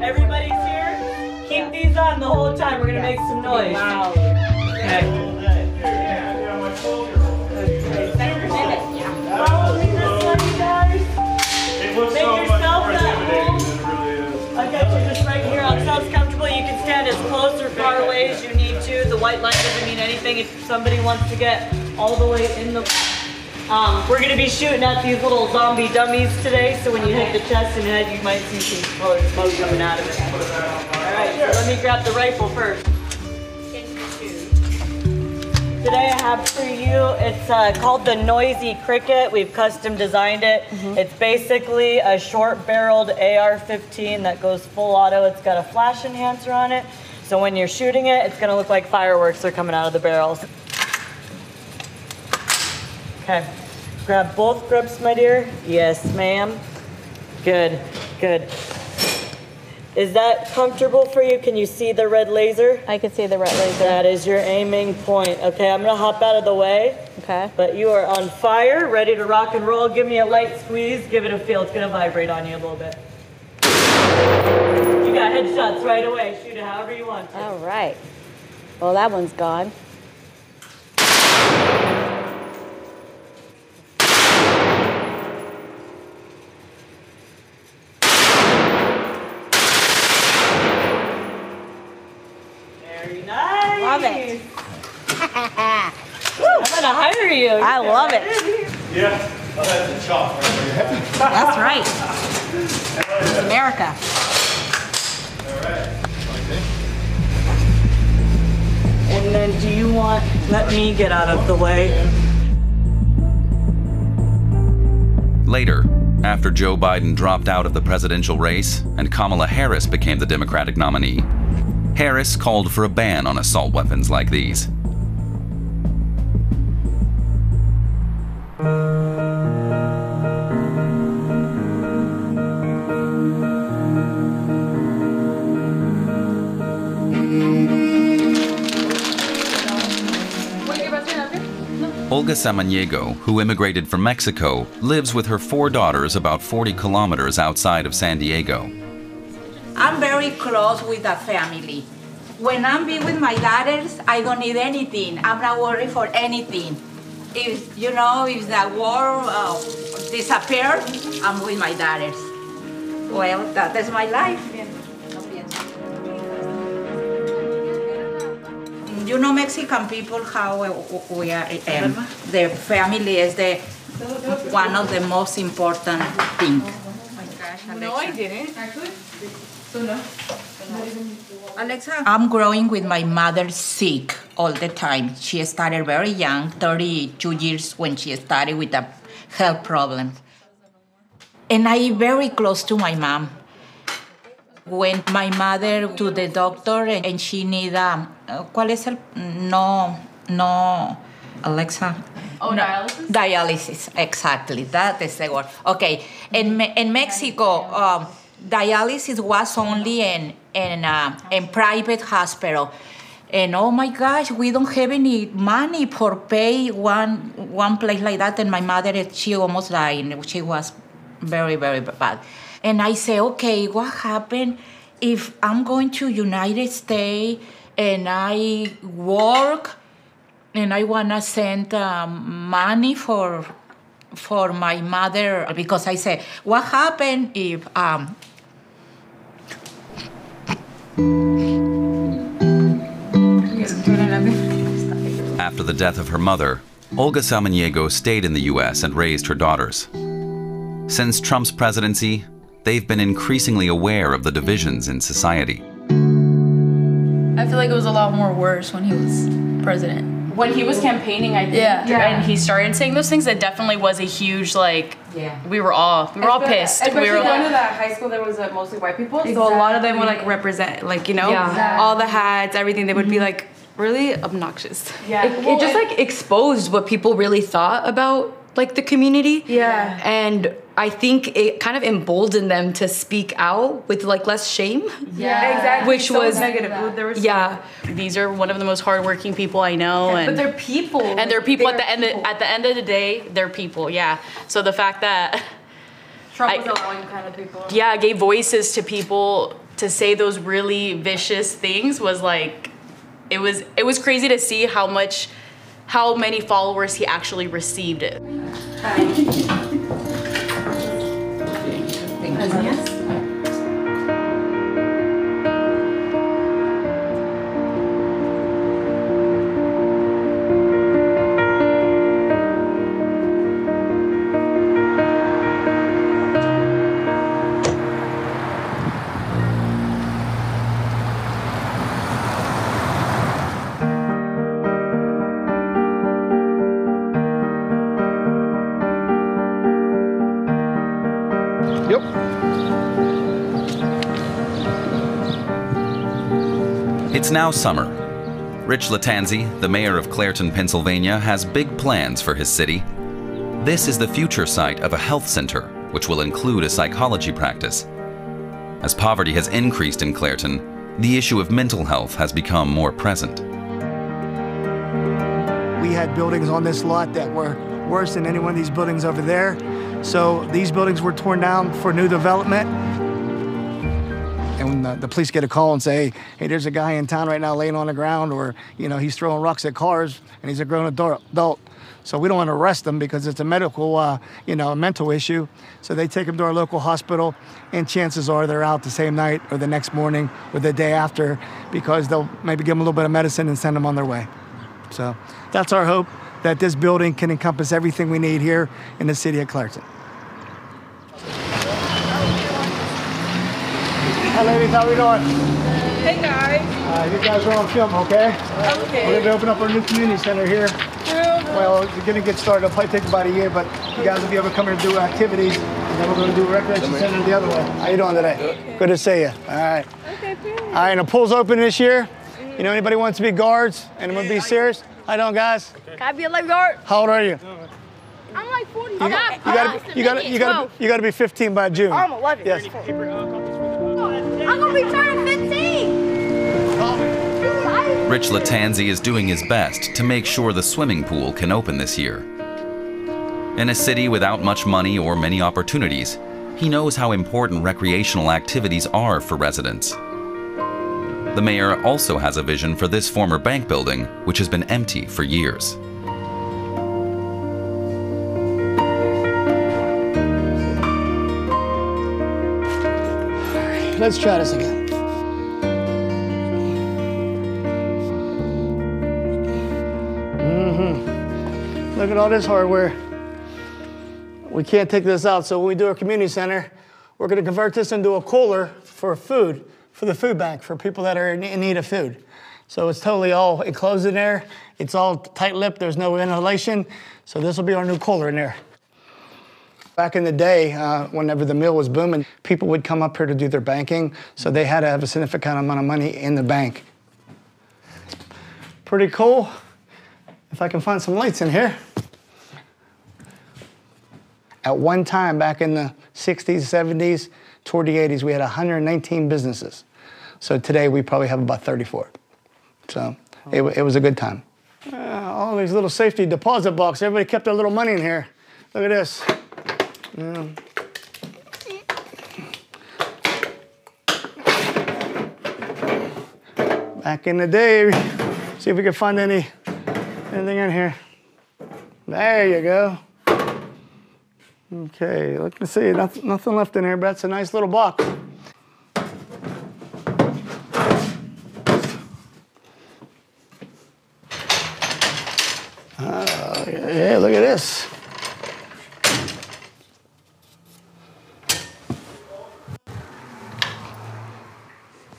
Everybody's here? Keep these on the whole time. We're going to make some noise. Wow. Okay. Make yourself at home. I got you just right here. On sounds comfortable. You can stand as close or far away as you need to. The white line doesn't mean anything if somebody wants to get all the way in the... we're going to be shooting at these little zombie dummies today, so when you hit the chest and head, you might see some smoke coming out of it. Alright, so let me grab the rifle first. Today I have for you, it's called the Noisy Cricket. We've custom designed it. It's basically a short-barreled AR-15 that goes full auto. It's got a flash enhancer on it. So when you're shooting it, it's gonna look like fireworks are coming out of the barrels. Okay, grab both grips, my dear. Yes, ma'am. Good, good. Is that comfortable for you? Can you see the red laser? I can see the red laser. That is your aiming point. Okay, I'm gonna hop out of the way. Okay. But you are on fire, ready to rock and roll. Give me a light squeeze, give it a feel. It's gonna vibrate on you a little bit. You got headshots right away. Shoot it however you want to. All right. Well, that one's gone. Very nice. Love it. I'm gonna hire you. I love it. Yeah. Oh, that's a chalk right there. That's right. It's America. All right. And then do you want, let me get out of the way. Later, after Joe Biden dropped out of the presidential race and Kamala Harris became the Democratic nominee, Harris called for a ban on assault weapons like these. Olga Samaniego, who immigrated from Mexico, lives with her 4 daughters about 40 kilometers outside of San Diego. I'm very close with the family. When I'm with my daughters, I don't need anything. I'm not worried for anything. If the war disappears, I'm with my daughters. Well, that is my life. You know, Mexican people, how we are, the family is one of the most important things. No, I didn't. Alexa? I'm growing with my mother sick all the time. She started very young, 32 years when she started with a health problem. And I'm very close to my mom. When my mother to the doctor and she need ¿cuál es el? No, Alexa. Oh, no. Dialysis? Dialysis, exactly. That is the word. Okay, in Mexico, dialysis was only in private hospital. And oh my gosh, we don't have any money for pay one place like that. And my mother, she almost died. She was very, very bad. And I say, okay, what happened if I'm going to United States and I work and I want to send money for my mother? Because I say, what happened if... After the death of her mother, Olga Samaniego stayed in the U.S. and raised her daughters. Since Trump's presidency, they've been increasingly aware of the divisions in society. I feel like it was a lot more worse when he was president. When he was campaigning, I think, and he started saying those things, that definitely was a huge, we were all pissed. Especially going to that high school, there was mostly white people, so a lot of them would represent, all the hats, everything. They would be really obnoxious. Yeah. It just exposed what people really thought about the community. Yeah. And I think it kind of emboldened them to speak out with less shame. Yeah, exactly. Which was negative. These are one of the most hardworking people I know, but they're people. And they're people at the end of the day. They're people. Yeah. So the fact that Trump was allowing kind of people. Yeah, gave voices to people to say those really vicious things was it was crazy to see how many followers he actually received it. It's now summer. Rich Latanzi, the mayor of Clairton, Pennsylvania, has big plans for his city. This is the future site of a health center, which will include a psychology practice. As poverty has increased in Clairton, the issue of mental health has become more present. We had buildings on this lot that were worse than any one of these buildings over there. So these buildings were torn down for new development. And the police get a call and say, hey, there's a guy in town right now laying on the ground, or, he's throwing rocks at cars and he's a grown adult. So we don't want to arrest him because it's a medical, a mental issue. So they take him to our local hospital, and chances are they're out the same night or the next morning or the day after, because they'll maybe give him a little bit of medicine and send him on their way. So that's our hope, that this building can encompass everything we need here in the city of Clarkson. Hi ladies, how we doing? Hey guys. You guys are on film, okay? Okay. We're going to open up our new community center here. Well, we're going to get started. It'll probably take about a year, but you guys will be able to come here and do activities, and then we're going to do a recreation center the other way. How you doing today? Okay. Good to see you. All right. Okay, good. All right, and the pool's open this year. Anybody wants to be guards and want to be serious? How you doing, guys? Can I be a lifeguard? How old are you? I'm like 40. You got to be 15 by June. I'm 11. Yes. I'm gonna be turning 15. Rich Latanzi is doing his best to make sure the swimming pool can open this year. In a city without much money or many opportunities, he knows how important recreational activities are for residents. The mayor also has a vision for this former bank building, which has been empty for years. Let's try this again. Look at all this hardware. We can't take this out, so when we do our community center, we're going to convert this into a cooler for food, for the food bank, for people that are in need of food. So it's totally all enclosed in there. It's all tight-lipped. There's no ventilation. So this will be our new cooler in there. Back in the day, whenever the mill was booming, people would come up here to do their banking, so they had to have a significant amount of money in the bank. Pretty cool. If I can find some lights in here. At one time, back in the 60s, 70s, toward the 80s, we had 119 businesses. So today, we probably have about 34. So it was a good time. All these little safety deposit boxes. Everybody kept their little money in here. Look at this. Back in the day, see if we can find anything in here. There you go. Okay, let's see, nothing left in here, but that's a nice little box. Yeah, look at this.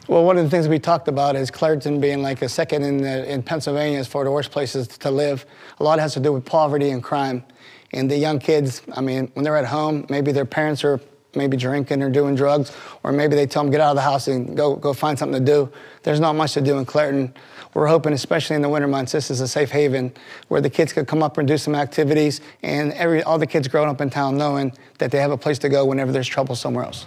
Well, one of the things we talked about is Clarkson being like a second in Pennsylvania as far as the worst places to live. A lot has to do with poverty and crime. And the young kids, I mean, when they're at home, maybe their parents are maybe drinking or doing drugs, or maybe they tell them get out of the house and go find something to do. There's not much to do in Clarkson. We're hoping, especially in the winter months, this is a safe haven where the kids could come up and do some activities, and all the kids growing up in town knowing that they have a place to go whenever there's trouble somewhere else.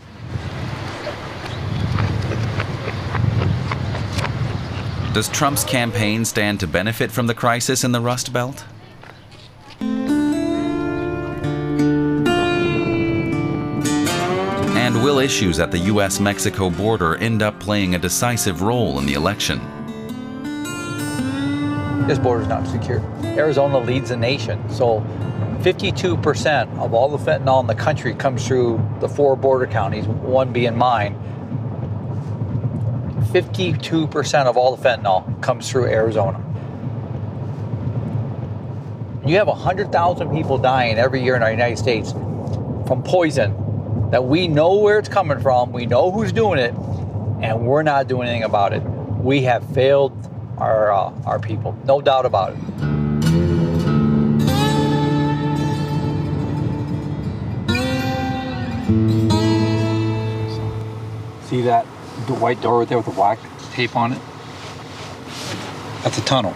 Does Trump's campaign stand to benefit from the crisis in the Rust Belt? And will issues at the U.S.-Mexico border end up playing a decisive role in the election? This border is not secure. Arizona leads the nation, so 52% of all the fentanyl in the country comes through the 4 border counties, one being mine. 52% of all the fentanyl comes through Arizona. You have 100,000 people dying every year in our United States from poison that we know where it's coming from, we know who's doing it, and we're not doing anything about it. We have failed our people, no doubt about it. See that the white door right there with the black tape on it? That's a tunnel.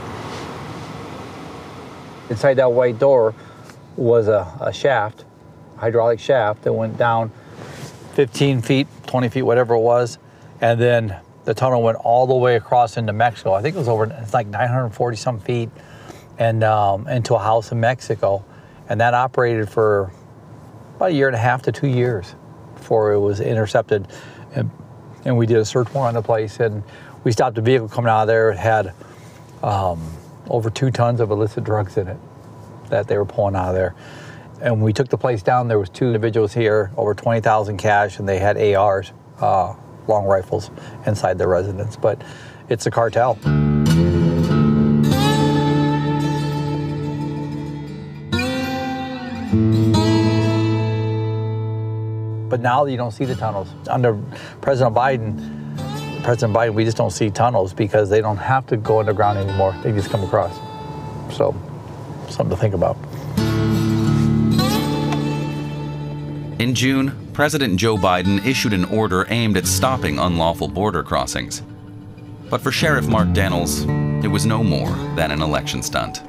Inside that white door was a shaft, hydraulic shaft that went down 15 feet, 20 feet, whatever it was, and then the tunnel went all the way across into Mexico. I think it's like 940 some feet, and into a house in Mexico, and that operated for about 1.5 to 2 years before it was intercepted. And And we did a search warrant on the place, and we stopped a vehicle coming out of there. It had over 2 tons of illicit drugs in it that they were pulling out of there. And when we took the place down, there was 2 individuals here, over 20,000 cash, and they had ARs, long rifles, inside their residence. But it's a cartel. But now you don't see the tunnels. Under President Biden, we just don't see tunnels because they don't have to go underground anymore. They just come across. So, something to think about. In June, President Joe Biden issued an order aimed at stopping unlawful border crossings. But for Sheriff Mark Daniels, it was no more than an election stunt.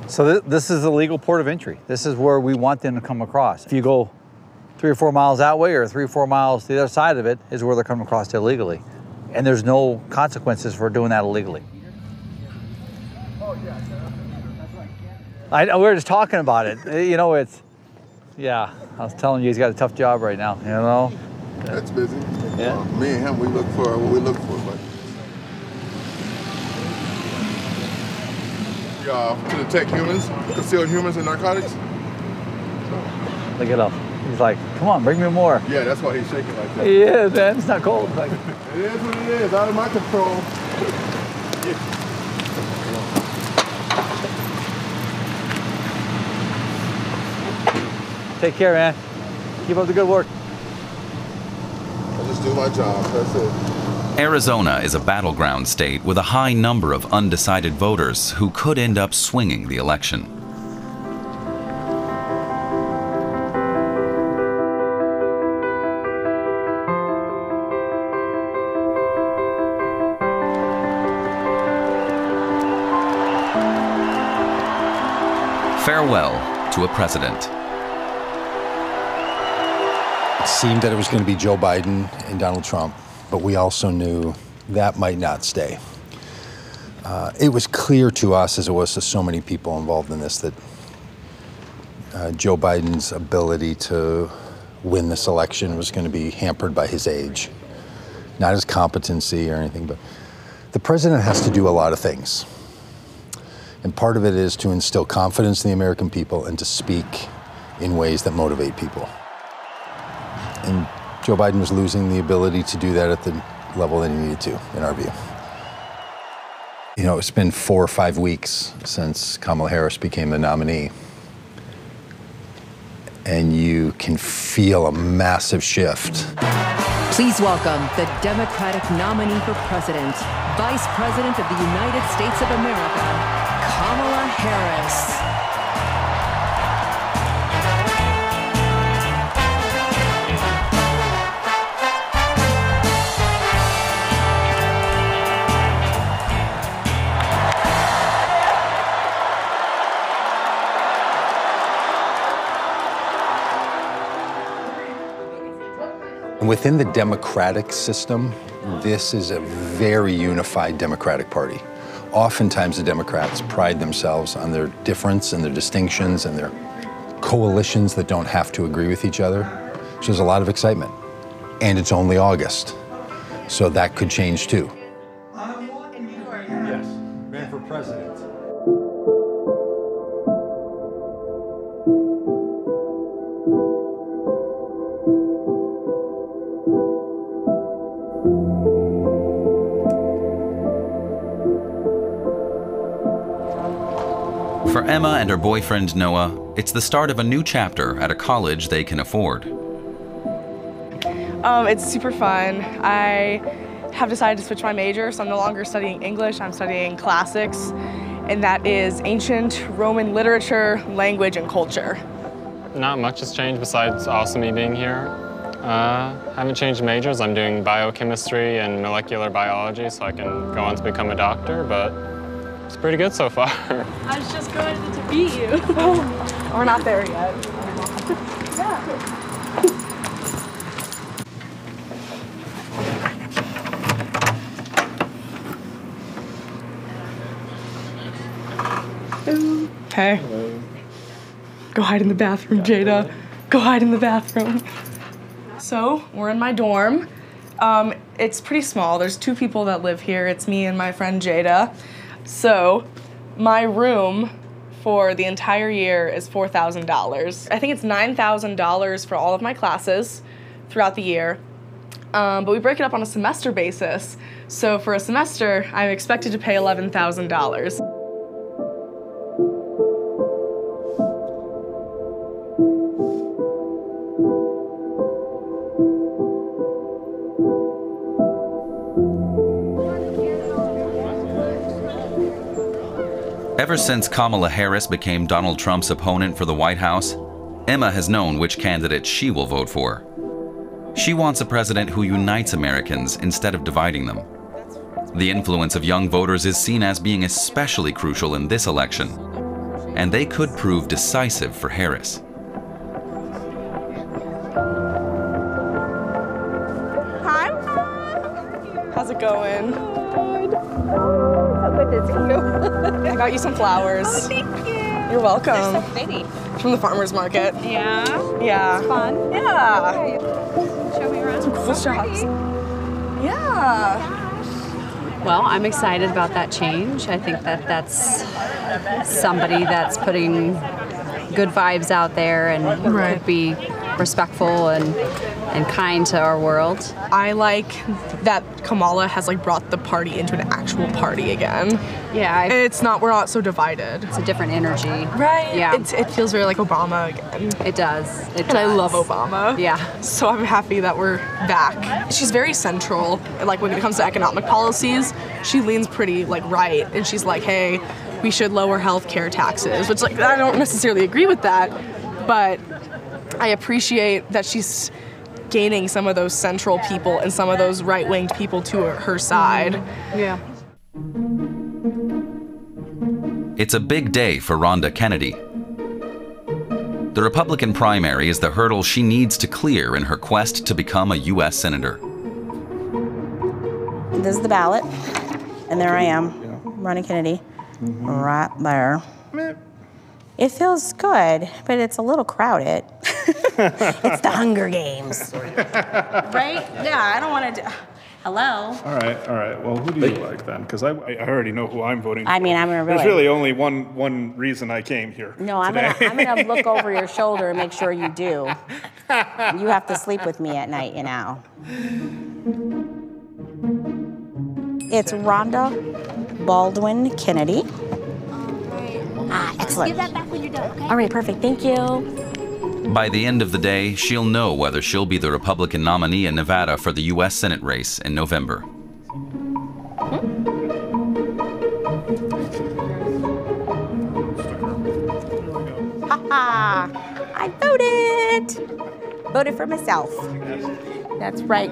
So this is the legal port of entry. This is where we want them to come across. If you go 3 or 4 miles that way or 3 or 4 miles to the other side of it is where they're coming across illegally. And there's no consequences for doing that illegally. We were just talking about it. You know, yeah, I was telling you he's got a tough job right now, you know? That's busy. Yeah. Me and him, we look for what we look for, but to detect humans, concealed humans and narcotics. Look at him. He's like, come on, bring me more. Yeah, that's why he's shaking like that. He is, man. It's not cold. Like, it is what it is. Out of my control. Take care, man. Keep up the good work. I just do my job. That's it. Arizona is a battleground state with a high number of undecided voters who could end up swinging the election. Farewell to a president. It seemed that it was going to be Joe Biden and Donald Trump, but we also knew that might not stay. It was clear to us, as it was to so many people involved in this, that Joe Biden's ability to win this election was going to be hampered by his age. Not his competency or anything, but the president has to do a lot of things. And part of it is to instill confidence in the American people and to speak in ways that motivate people. And Joe Biden was losing the ability to do that at the level that he needed to, in our view. You know, it's been 4 or 5 weeks since Kamala Harris became the nominee. And you can feel a massive shift. Please welcome the Democratic nominee for president, Vice President of the United States of America, Kamala Harris. Within the Democratic system, this is a very unified Democratic Party. Oftentimes the Democrats pride themselves on their difference and their distinctions and their coalitions that don't have to agree with each other. So there's a lot of excitement. And it's only August, so that could change too. yes, ran for president. For Emma and her boyfriend Noah, it's the start of a new chapter at a college they can afford. It's super fun. I have decided to switch my major, so I'm no longer studying English, I'm studying classics, and that is ancient Roman literature, language, and culture. Not much has changed besides also me being here. Haven't changed majors. I'm doing biochemistry and molecular biology so I can go on to become a doctor, but it's pretty good so far. I was just going to beat you. We're not there yet. Okay. Go hide in the bathroom, Jada. Go hide in the bathroom. So, we're in my dorm. It's pretty small. There's 2 people that live here. It's me and my friend Jada. So, my room for the entire year is $4,000. I think it's $9,000 for all of my classes throughout the year. But we break it up on a semester basis. So for a semester, I'm expected to pay $11,000. Ever since Kamala Harris became Donald Trump's opponent for the White House, Emma has known which candidate she will vote for. She wants a president who unites Americans instead of dividing them. The influence of young voters is seen as being especially crucial in this election, and they could prove decisive for Harris. Hi, how's it going? So good to see you. I got you some flowers. Oh, thank you. You're welcome. They're so pretty. From the farmer's market. Yeah? Yeah. It's fun. Yeah. Okay. Show me around. Some cool shots. Yeah. Well, I'm excited about that change. I think that that's somebody that's putting good vibes out there and could be respectful and kind to our world. I like that Kamala has brought the party into an actual party again. Yeah. We're not so divided. It's a different energy. Right. Yeah. It feels very like Obama again. It does. And I love Obama. Yeah. So I'm happy that we're back. She's very central. When it comes to economic policies, she leans pretty right. And she's like, hey, we should lower healthcare taxes, which I don't necessarily agree with that, but I appreciate that she's gaining some of those central people and some of those right-winged people to her side. Yeah. It's a big day for Rhonda Kennedy. The Republican primary is the hurdle she needs to clear in her quest to become a U.S. Senator. This is the ballot, and there I am, Rhonda Kennedy, right there. It feels good, but it's a little crowded. It's the Hunger Games. Right? Yeah, I don't want to do... Hello? All right. Well, who do you like then? Because I already know who I'm voting for. I mean, I'm going to really... There's really only one reason I came here. No, I'm gonna look over your shoulder and make sure you do. You have to sleep with me at night, It's Rhonda Baldwin Kennedy. Excellent. Give that back when you're done, okay? All right, perfect. Thank you. By the end of the day, she'll know whether she'll be the Republican nominee in Nevada for the U.S. Senate race in November. Ha-ha! I voted! Voted for myself. That's right.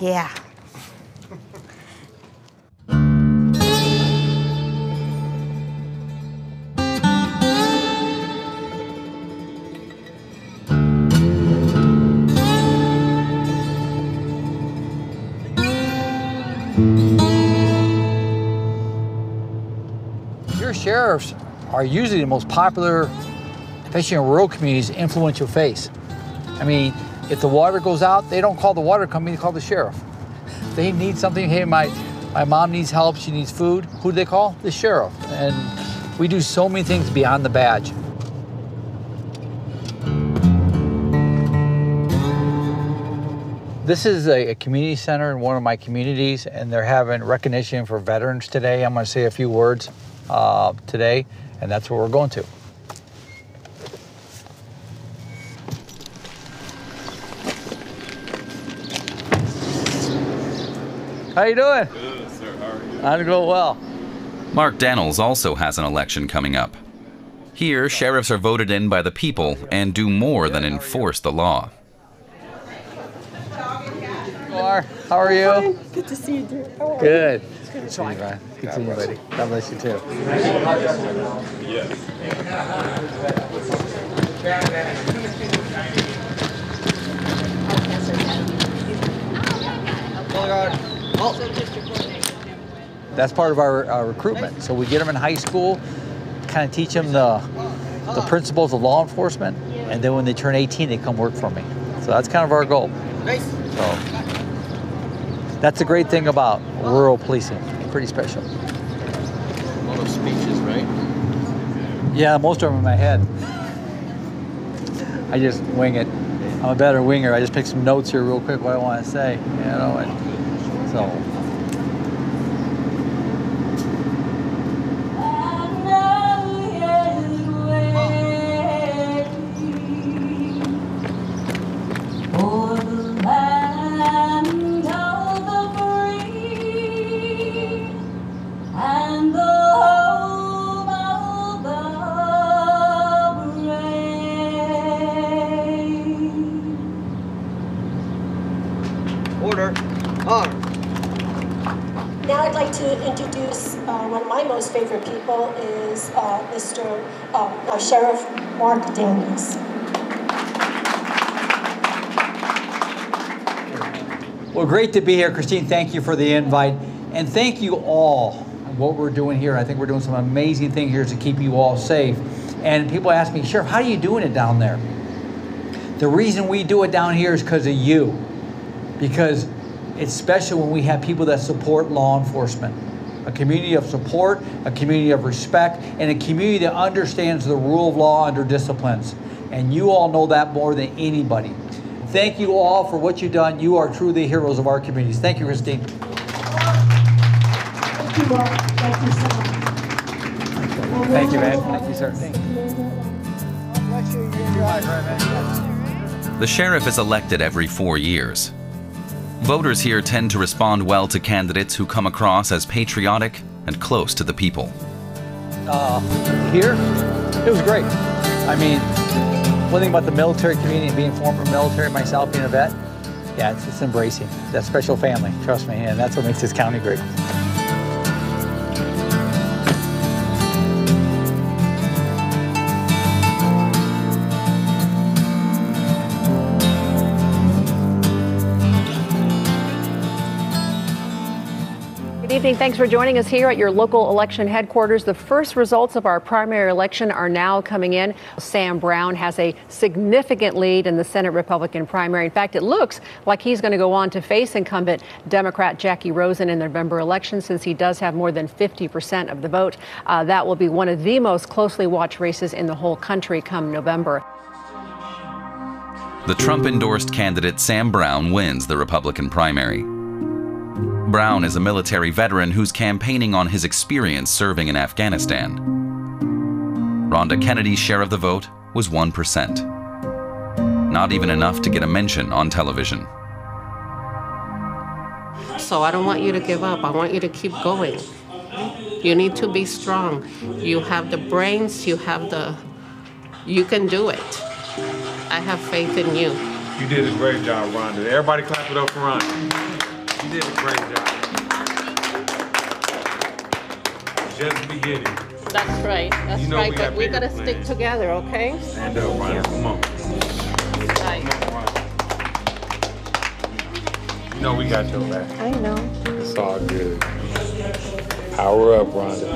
Yeah. Your sheriffs are usually the most popular, especially in rural communities, influential face. I mean, if the water goes out, they don't call the water company, they call the sheriff. They need something, hey, my mom needs help, she needs food. Who do they call? The sheriff. And we do so many things beyond the badge. This is a community center in one of my communities, and they're having recognition for veterans today. I'm gonna say a few words today, and that's where we're going to. How you doing? Good, sir. How are you? I'm doing well. Mark Daniels also has an election coming up. Here, sheriffs are voted in by the people and do more than enforce the law. How are you? Fine. Good to see you, dear. How are Good. you? Good to see you, man. Good to see you, buddy. God bless you, too. That's part of our recruitment. So we get them in high school, kind of teach them the principles of law enforcement, and then when they turn 18, they come work for me. So that's kind of our goal. So that's the great thing about rural policing. Pretty special. A lot of speeches, right? Yeah, most of them in my head. I just wing it. I'm a better winger. I just pick some notes here real quick what I want to say, you know, and so. Now I'd like to introduce one of my most favorite people is Mr. Sheriff Mark Daniels. Well, great to be here, Christine. Thank you for the invite. And thank you all what we're doing here. I think we're doing some amazing things here to keep you all safe. And people ask me, Sheriff, how are you doing it down there? The reason we do it down here is because of you. Because it's special when we have people that support law enforcement. A community of support, a community of respect, and a community that understands the rule of law under disciplines. And you all know that more than anybody. Thank you all for what you've done. You are truly heroes of our communities. Thank you, Christine. Thank you all. Thank you so much. Thank you, man. Thank you, sir. Thank you. The sheriff is elected every 4 years. Voters here tend to respond well to candidates who come across as patriotic and close to the people. Here, it was great. I mean, one thing about the military community and being former military myself, being a vet, yeah, it's embracing that special family, trust me, and that's what makes this county great. Good evening. Thanks for joining us here at your local election headquarters. The first results of our primary election are now coming in. Sam Brown has a significant lead in the Senate Republican primary. In fact, it looks like he's going to go on to face incumbent Democrat Jackie Rosen in the November election, since he does have more than 50% of the vote. That will be one of the most closely watched races in the whole country come November. The Trump-endorsed candidate Sam Brown wins the Republican primary. Brown is a military veteran who's campaigning on his experience serving in Afghanistan. Rhonda Kennedy's share of the vote was 1%. Not even enough to get a mention on television. So I don't want you to give up. I want you to keep going. You need to be strong. You have the brains, you can do it. I have faith in you. You did a great job, Rhonda. Everybody clap it up for Rhonda. You did a great job. Just the beginning. That's right. That's right. But we gotta stick together, okay? Stand up, Rhonda. Come on. Right. You know we got your back. I know. It's all good. Power up, Rhonda.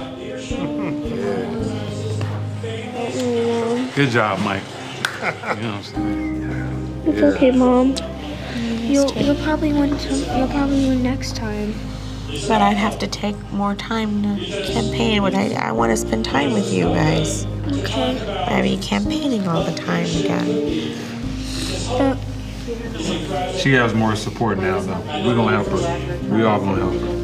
Yeah. Good job, Mike. You know what I'm saying? It's okay, Mom. You'll probably win. You'll probably win next time. But I'd have to take more time to campaign. I want to spend time with you guys. Okay. I mean, campaigning all the time again. She has more support now, though. We're gonna help her. We all gonna help her.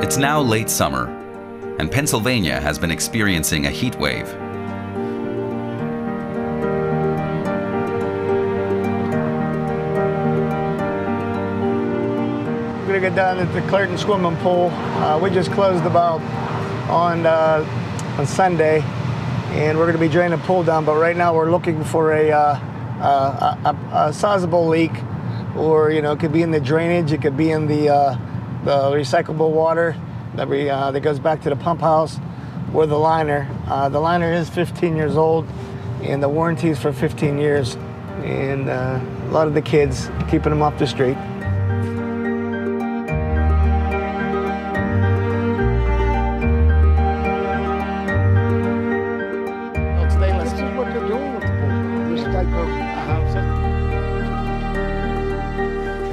It's now late summer, and Pennsylvania has been experiencing a heat wave. We're gonna get down at the Clairton swimming pool. We just closed about on Sunday, and we're going to be draining the pool down. But right now we're looking for a sizable leak, or it could be in the drainage, it could be in the recyclable water that goes back to the pump house, or the liner. The liner is 15 years old, and the warranty is for 15 years. And a lot of the kids, keeping them off the street. This is what they're doing with the pool. This type of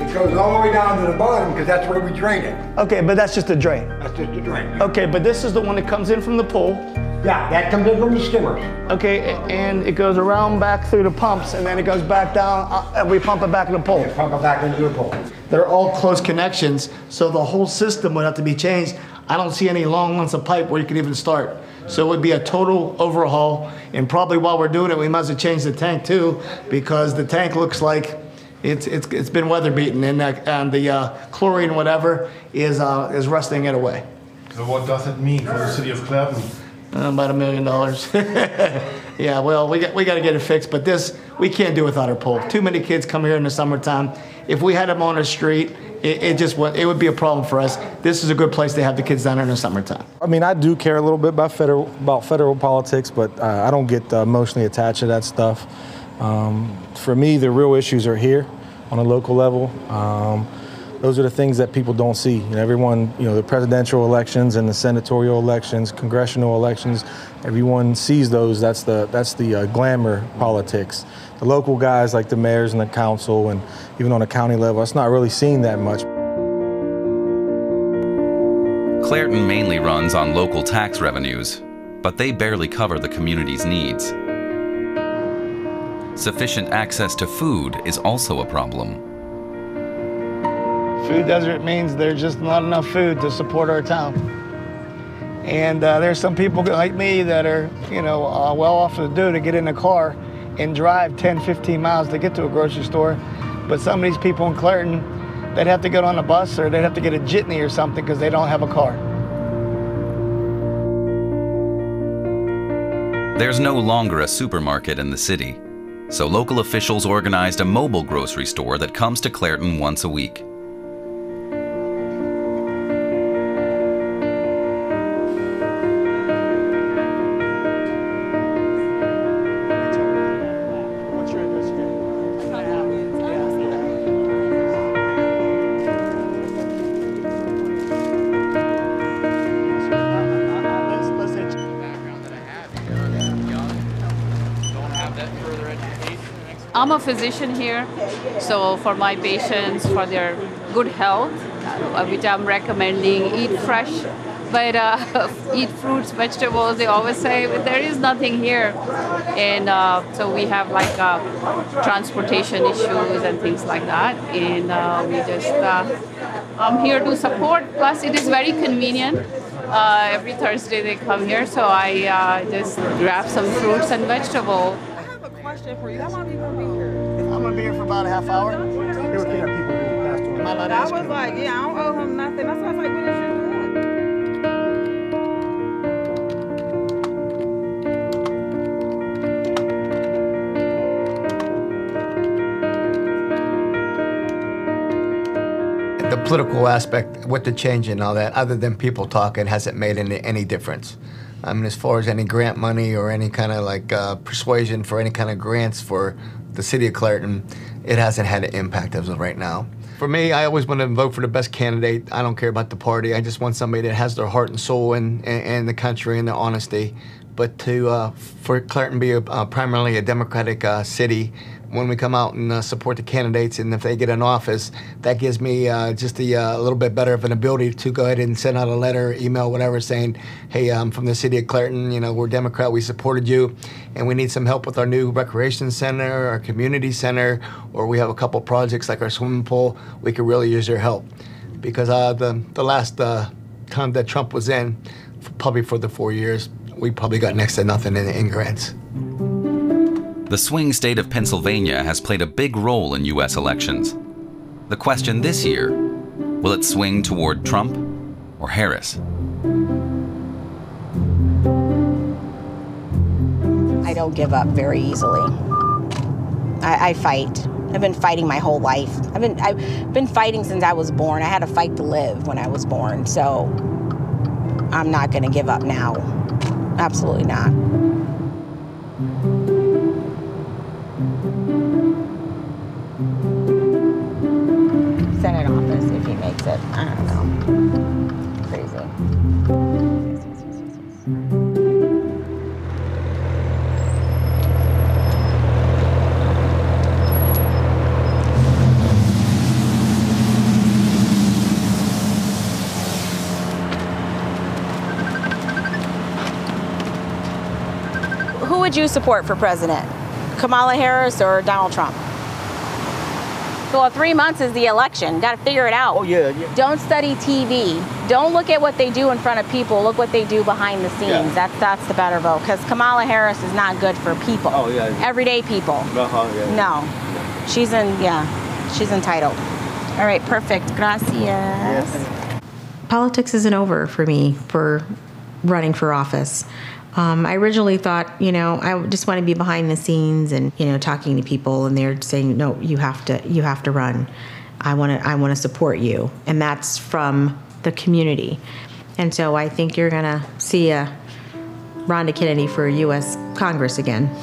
It goes all the way down to the bottom because that's where we drain it. Okay, but that's just a drain. That's just a drain. Okay, but this is the one that comes in from the pool. Yeah, that comes in from the skimmers. Okay, and it goes around back through the pumps, and then it goes back down, and we pump it back in the pool. Yeah, pump it back into the pool. They're all close connections, so the whole system would have to be changed. I don't see any long lengths of pipe where you could even start. So it would be a total overhaul, and probably while we're doing it, we might as well change the tank too, because the tank looks like it's been weather beaten, and the chlorine, whatever, is rusting it away. So what does it mean for the city of Clareton? About $1 million. Yeah, well, we got to get it fixed, but this, we can't do without our pool. Too many kids come here in the summertime. If we had them on the street, it would be a problem for us. This is a good place to have the kids down here in the summertime. I mean, I do care a little bit about federal politics, but I don't get emotionally attached to that stuff. For me, the real issues are here on a local level. Those are the things that people don't see. Everyone, the presidential elections and the senatorial elections, congressional elections, everyone sees those. That's the glamour politics. The local guys like the mayors and the council, and even on a county level, it's not really seen that much. Clareton mainly runs on local tax revenues, but they barely cover the community's needs. Sufficient access to food is also a problem. Food desert means there's just not enough food to support our town. And there's some people like me that are, well off to do to get in a car and drive 10, 15 miles to get to a grocery store. But some of these people in Clareton, they'd have to get on a bus, or they'd have to get a jitney or something because they don't have a car. There's no longer a supermarket in the city, so local officials organized a mobile grocery store that comes to Clareton once a week. I'm a physician here, so for my patients, for their good health, which I'm recommending, eat fresh, but eat fruits, vegetables. They always say there is nothing here, and so we have like transportation issues and things like that, and we just I'm here to support. Plus, it is very convenient. Every Thursday they come here, so I just grab some fruits and vegetables. Question for you. How long are you going to be here? I'm going to be here for about a half hour. I was like, yeah, I don't owe him nothing. That's why I was like, what is you doing? The political aspect, with the change and all that, other than people talking, hasn't made any difference. I mean, as far as any grant money or any kind of like persuasion for any kind of grants for the city of Clareton, it hasn't had an impact as of right now. For me, I always want to vote for the best candidate. I don't care about the party. I just want somebody that has their heart and soul in the country and their honesty. But for Clareton to be primarily a Democratic city, when we come out and support the candidates, and if they get in office, that gives me just a little bit better of an ability to go ahead and send out a letter, email, whatever, saying, hey, I'm from the city of Clareton, we're Democrat, we supported you, and we need some help with our new recreation center, our community center, or we have a couple projects like our swimming pool. We could really use your help. Because the last time that Trump was in, probably for the 4 years, we probably got next to nothing in grants. The swing state of Pennsylvania has played a big role in U.S. elections. The question this year, will it swing toward Trump or Harris? I don't give up very easily. I fight. I've been fighting my whole life. I've been fighting since I was born. I had to fight to live when I was born, so I'm not gonna give up now. Absolutely not. Senate office if he makes it. I don't know. Crazy. Who would you support for president? Kamala Harris or Donald Trump? Well, 3 months is the election. Got to figure it out. Oh, yeah. Don't study TV. Don't look at what they do in front of people. Look what they do behind the scenes. Yeah. That's the better vote. Because Kamala Harris is not good for people. Oh, yeah. Everyday people. Yeah. No. She's entitled. All right, perfect. Gracias. Yes. Politics isn't over for me for running for office. I originally thought, I just want to be behind the scenes and, talking to people, and they're saying, no, you have to run. I want to support you. And that's from the community. And so I think you're going to see a Rhonda Kennedy for U.S. Congress again.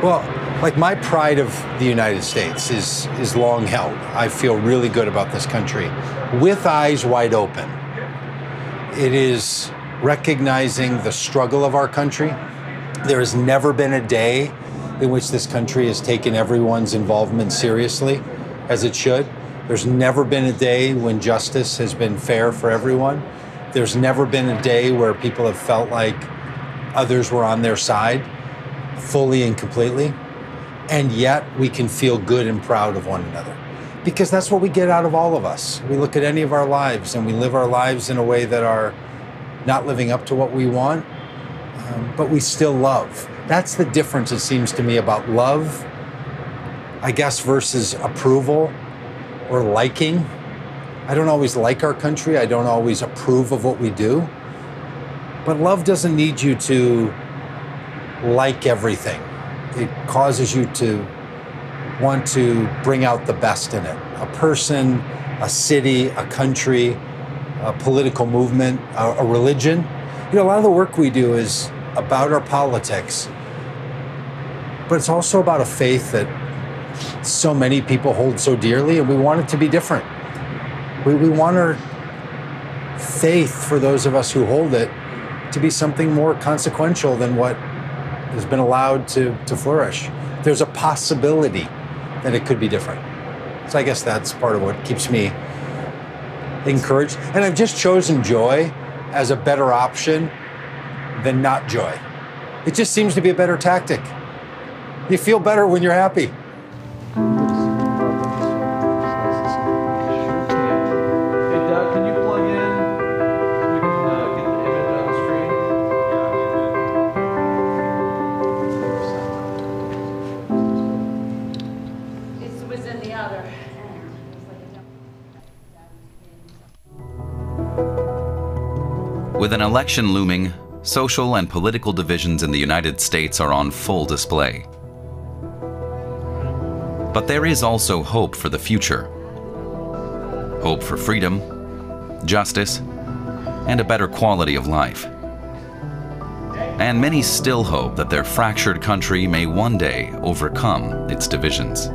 Well, like my pride of the United States is long held. I feel really good about this country with eyes wide open. It is recognizing the struggle of our country. There has never been a day in which this country has taken everyone's involvement seriously as it should. There's never been a day when justice has been fair for everyone. There's never been a day where people have felt like others were on their side fully and completely, and yet we can feel good and proud of one another. Because that's what we get out of all of us. We look at any of our lives and we live our lives in a way that are not living up to what we want, but we still love. That's the difference, it seems to me, about love, I guess, versus approval or liking. I don't always like our country. I don't always approve of what we do. But love doesn't need you to like everything. It causes you to want to bring out the best in it. A person, a city, a country, a political movement, a religion. A lot of the work we do is about our politics, but it's also about a faith that so many people hold so dearly, and we want it to be different. We want our faith, for those of us who hold it, to be something more consequential than what has been allowed to flourish. There's a possibility that it could be different. So I guess that's part of what keeps me encouraged. And I've just chosen joy as a better option than not joy. It just seems to be a better tactic. You feel better when you're happy. With an election looming, social and political divisions in the United States are on full display. But there is also hope for the future. Hope for freedom, justice, and a better quality of life. And many still hope that their fractured country may one day overcome its divisions.